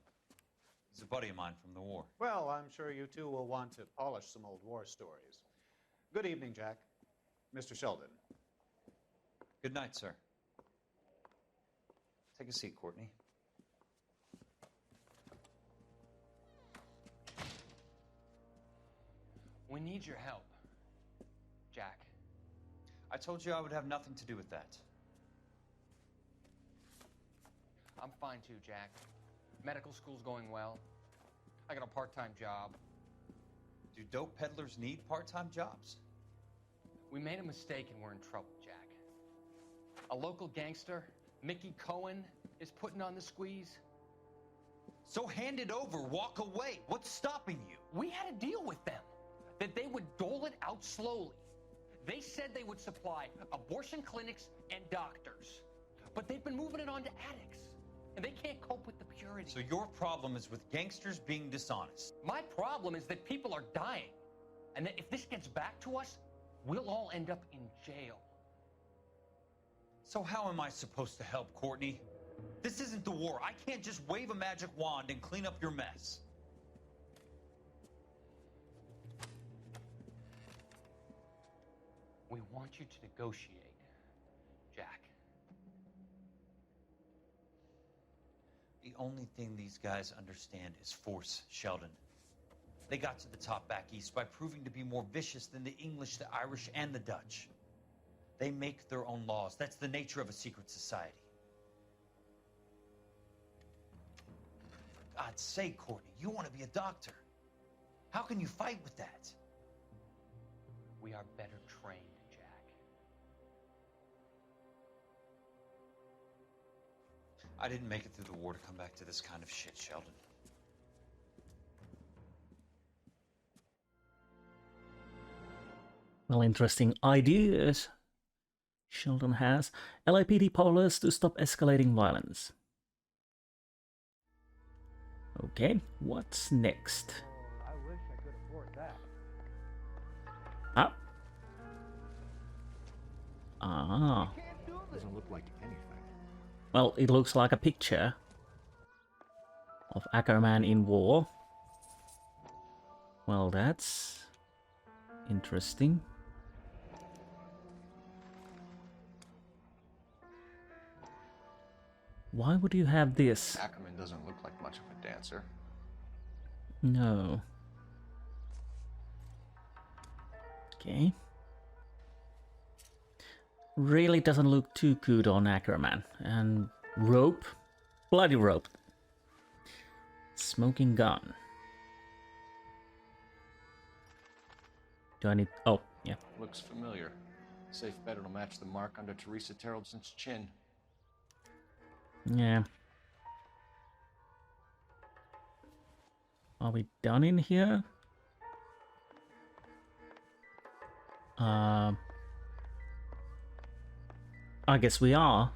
He's a buddy of mine from the war. Well, I'm sure you two will want to polish some old war stories. Good evening, Jack. Mr. Sheldon. Good night, sir. Take a seat, Courtney. We need your help, Jack. I told you I would have nothing to do with that. I'm fine too, Jack. Medical school's going well. I got a part-time job. Do dope peddlers need part-time jobs? We made a mistake and we're in trouble, Jack. A local gangster, Mickey Cohen, is putting on the squeeze. So hand it over, walk away. What's stopping you? We had a deal with them that they would dole it out slowly. They said they would supply abortion clinics and doctors, but they've been moving it on to addicts, and they can't cope with the purity. So your problem is with gangsters being dishonest. My problem is that people are dying, and that if this gets back to us, we'll all end up in jail. So how am I supposed to help, Courtney? This isn't the war. I can't just wave a magic wand and clean up your mess. We want you to negotiate, Jack. The only thing these guys understand is force, Sheldon. They got to the top back east by proving to be more vicious than the English, the Irish, and the Dutch. They make their own laws. That's the nature of a secret society. For God's sake, Courtney, you want to be a doctor. How can you fight with that? We are better trained, Jack. I didn't make it through the war to come back to this kind of shit, Sheldon. Well, interesting ideas Sheldon has. LAPD powerless to stop escalating violence. Okay, what's next? I wish I could afford that. Ah. Ah. Doesn't look like anything. Well, it looks like a picture of Ackerman in war. Well, that's interesting. Why would you have this? Ackerman doesn't look like much of a dancer. No. Okay. Really doesn't look too good on Ackerman. And rope? Bloody rope. Smoking gun. Do I need... Oh, yeah. Looks familiar. Safe bet it'll match the mark under Teresa Terreldson's chin. Yeah. Are we done in here? I guess we are.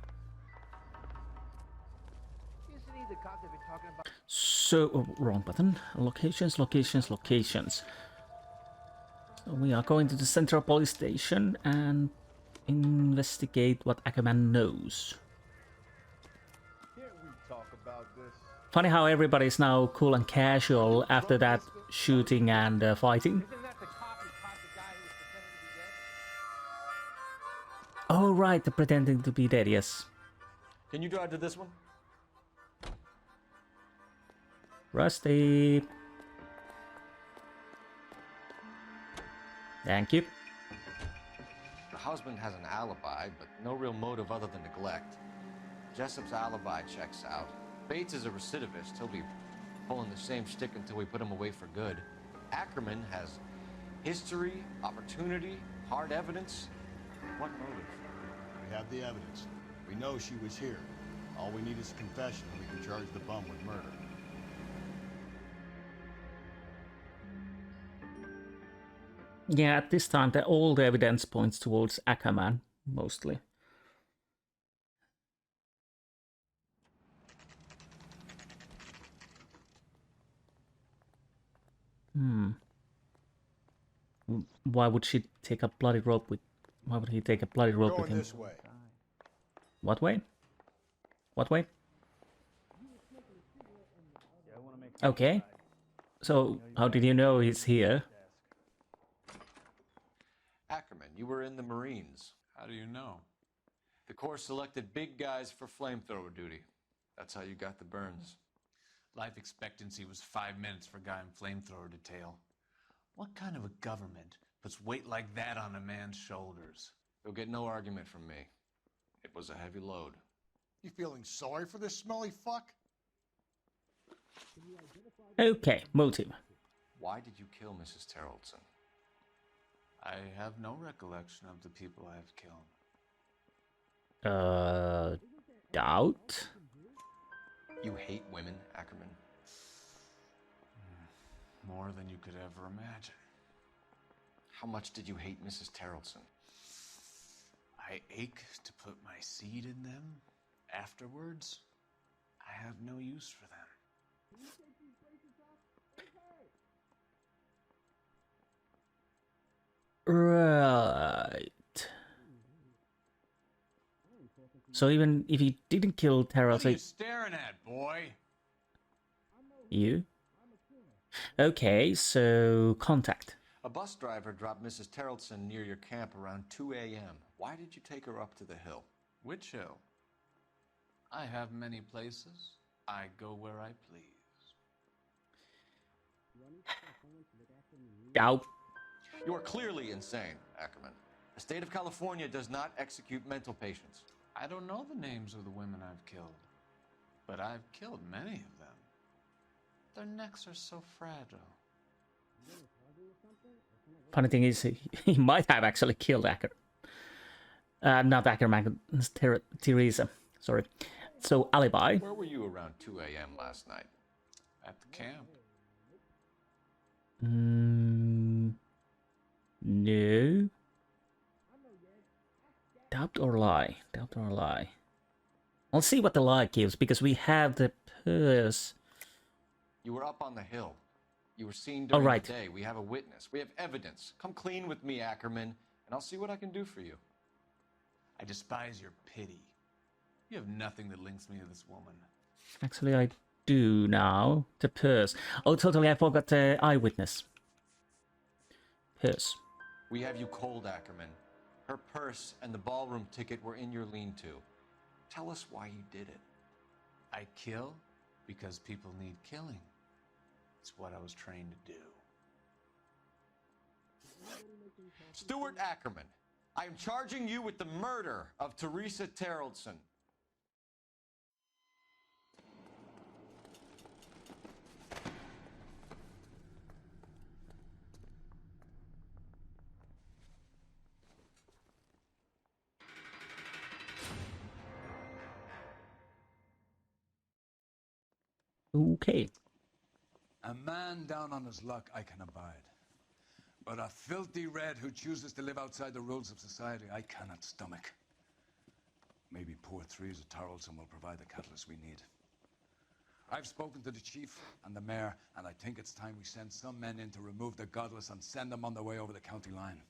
Isn't he the cop they've been talking about? So, oh, wrong button. Locations, locations, locations. So we are going to the Central Police Station and investigate what Ackerman knows. Can't we talk about this? Funny how everybody's now cool and casual after that shooting and fighting. Isn't that the cop who caught the guy who was pretending to be dead? Oh right, the pretending to be dead, yes. Can you drive to this one? Rusty. Thank you. The husband has an alibi, but no real motive other than neglect. Jessup's alibi checks out. Bates is a recidivist. He'll be pulling the same stick until we put him away for good. Ackerman has history, opportunity, hard evidence. What motive? We have the evidence. We know she was here. All we need is a confession, and we can charge the bum with murder. Yeah, at this time, all the evidence points towards Ackerman, mostly. Why would she take a bloody rope with... Why would he take a bloody rope with him? This way. What way? What way? Okay. So, how did you know he's here? Ackerman, you were in the Marines. How do you know? The Corps selected big guys for flamethrower duty. That's how you got the burns. Life expectancy was 5 minutes for a guy in flamethrower detail. What kind of a government puts weight like that on a man's shoulders? You'll get no argument from me. It was a heavy load. You feeling sorry for this smelly fuck? Okay, motive. Why did you kill Mrs. Terrelson? I have no recollection of the people I have killed. Doubt? You hate women, Ackerman? More than you could ever imagine. How much did you hate Mrs. Terrelson? I ache to put my seed in them. Afterwards, I have no use for them. Right. So even if he didn't kill Terrell, What are you staring at, boy? you? Okay, so contact. A bus driver dropped Mrs. Terrelson near your camp around 2 a.m. Why did you take her up to the hill? Which hill? I have many places. I go where I please. Doubt. You are clearly insane, Ackerman. The state of California does not execute mental patients. I don't know the names of the women I've killed, but I've killed many of them. Their necks are so fragile. Funny thing is, he might have actually killed not Ackerman, Teresa. Sorry. So, alibi. Where were you around 2 a.m. last night? At the camp. No. Doubt or lie? Doubt or lie? I'll see what the lie gives, because we have the purse. You were up on the hill. You were seen during the day. We have a witness. We have evidence. Come clean with me, Ackerman, and I'll see what I can do for you. I despise your pity. You have nothing that links me to this woman. Actually, I do now. The purse. Oh, totally, I forgot the eyewitness. Purse. We have you cold, Ackerman. Her purse and the ballroom ticket were in your lean-to. Tell us why you did it. I kill because people need killing. It's what I was trained to do. Stuart Ackerman, I am charging you with the murder of Teresa Terrelson. Okay. A man down on his luck I can abide. But a filthy red who chooses to live outside the rules of society I cannot stomach. Maybe poor Teresa Terrelson will provide the catalyst we need. I've spoken to the chief and the mayor, and I think it's time we send some men in to remove the godless and send them on their way over the county line.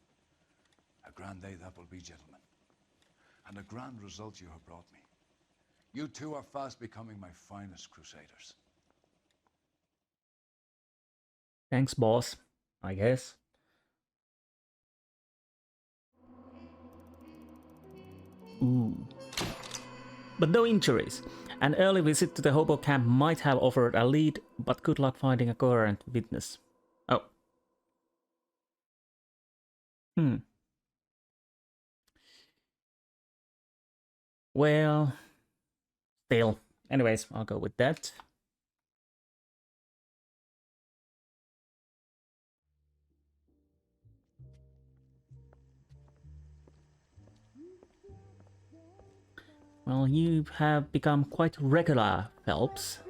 A grand day that will be, gentlemen. And a grand result you have brought me. You two are fast becoming my finest crusaders. Thanks, boss. I guess. Ooh. But no injuries. An early visit to the hobo camp might have offered a lead, but good luck finding a coherent witness. Oh. Well, still. Anyways, I'll go with that. Well, you have become quite regular, Phelps.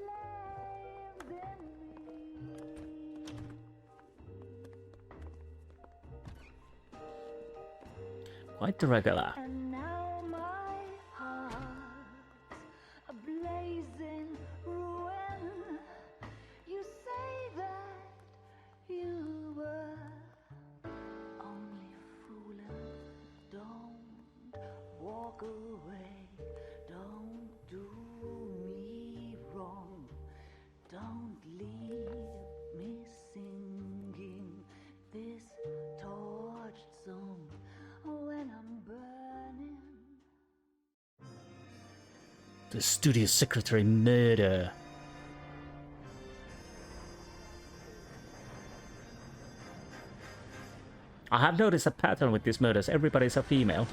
Quite regular. And now my heart's a blazing ruin. You say that you were only fooling. Don't walk away. Don't do me wrong. Don't leave me singing this torched song when I'm burning. The studio secretary murder. I have noticed a pattern with these murders. Everybody's a female.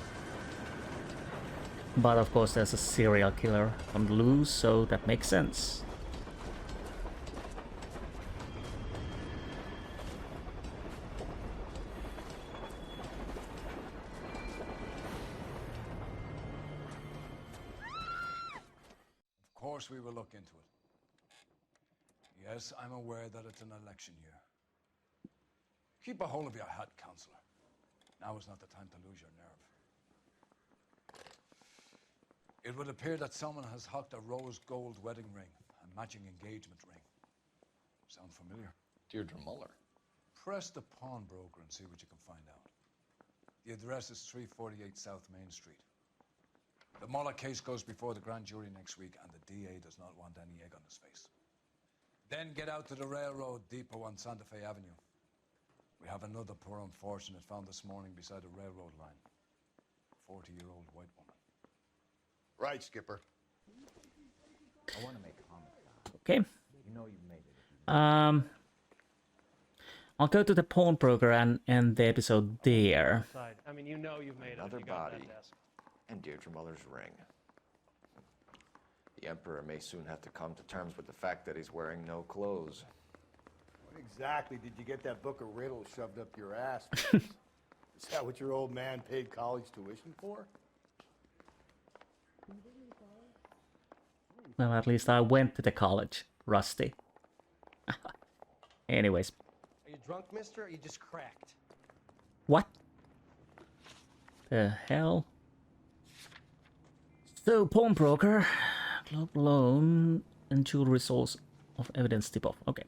But of course there's a serial killer on the loose, so that makes sense. course we will look into it. Yes, I'm aware that it's an election year. Keep a hold of your hat, Counselor. Now is not the time to lose your nerve. It would appear that someone has hocked a rose gold wedding ring and matching engagement ring. Sound familiar? Deirdre Muller. Press the pawnbroker and see what you can find out. The address is 348 South Main Street. The Muller case goes before the grand jury next week, and the DA does not want any egg on his face. Then get out to the railroad depot on Santa Fe Avenue. We have another poor unfortunate found this morning beside a railroad line. 40-year-old white woman. Right, Skipper. I want to make a comment. Okay. You know you've made it. I'll go to the pawnbroker and end the episode there. I mean, you know you've made Another it. Another body and Deirdre Muller's ring. The Emperor may soon have to come to terms with the fact that he's wearing no clothes. What exactly did you get that book of riddles shoved up your ass? Is that what your old man paid college tuition for? Well, at least I went to the college, Rusty. Anyways. Are you drunk, mister, or are you just cracked? What? The hell? So, pawnbroker, globe loan, and jewelry source of evidence tip-off. Okay.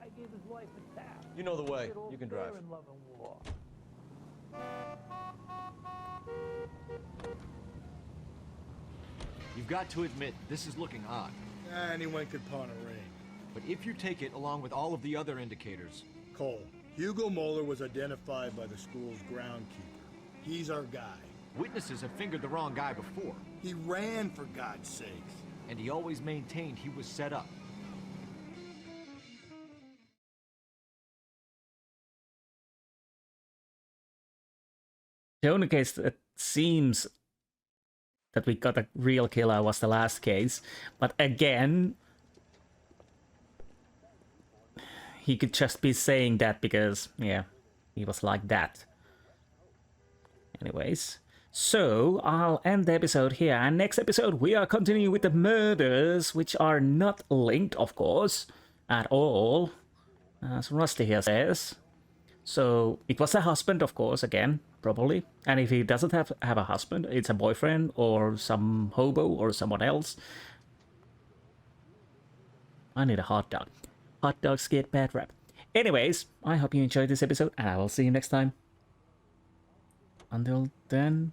I gave his life a tap. You know the way. You can drive. In love and war. You've got to admit, this is looking odd. Anyone could pawn a ring. But if you take it along with all of the other indicators... Cole, Hugo Moeller was identified by the school's groundkeeper. He's our guy. Witnesses have fingered the wrong guy before. He ran, for God's sakes. And he always maintained he was set up. The only case that seems that we got a real killer was the last case, but again, he could just be saying that because, yeah, he was like that. Anyways, so I'll end the episode here, and next episode we are continuing with the murders, which are not linked, of course, at all, as Rusty here says. So it was a husband, of course, again, probably. And if he doesn't have a husband, it's a boyfriend or some hobo or someone else. I need a hot dog. Hot dogs get bad rap. Anyways, I hope you enjoyed this episode, and I will see you next time. Until then,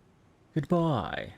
goodbye.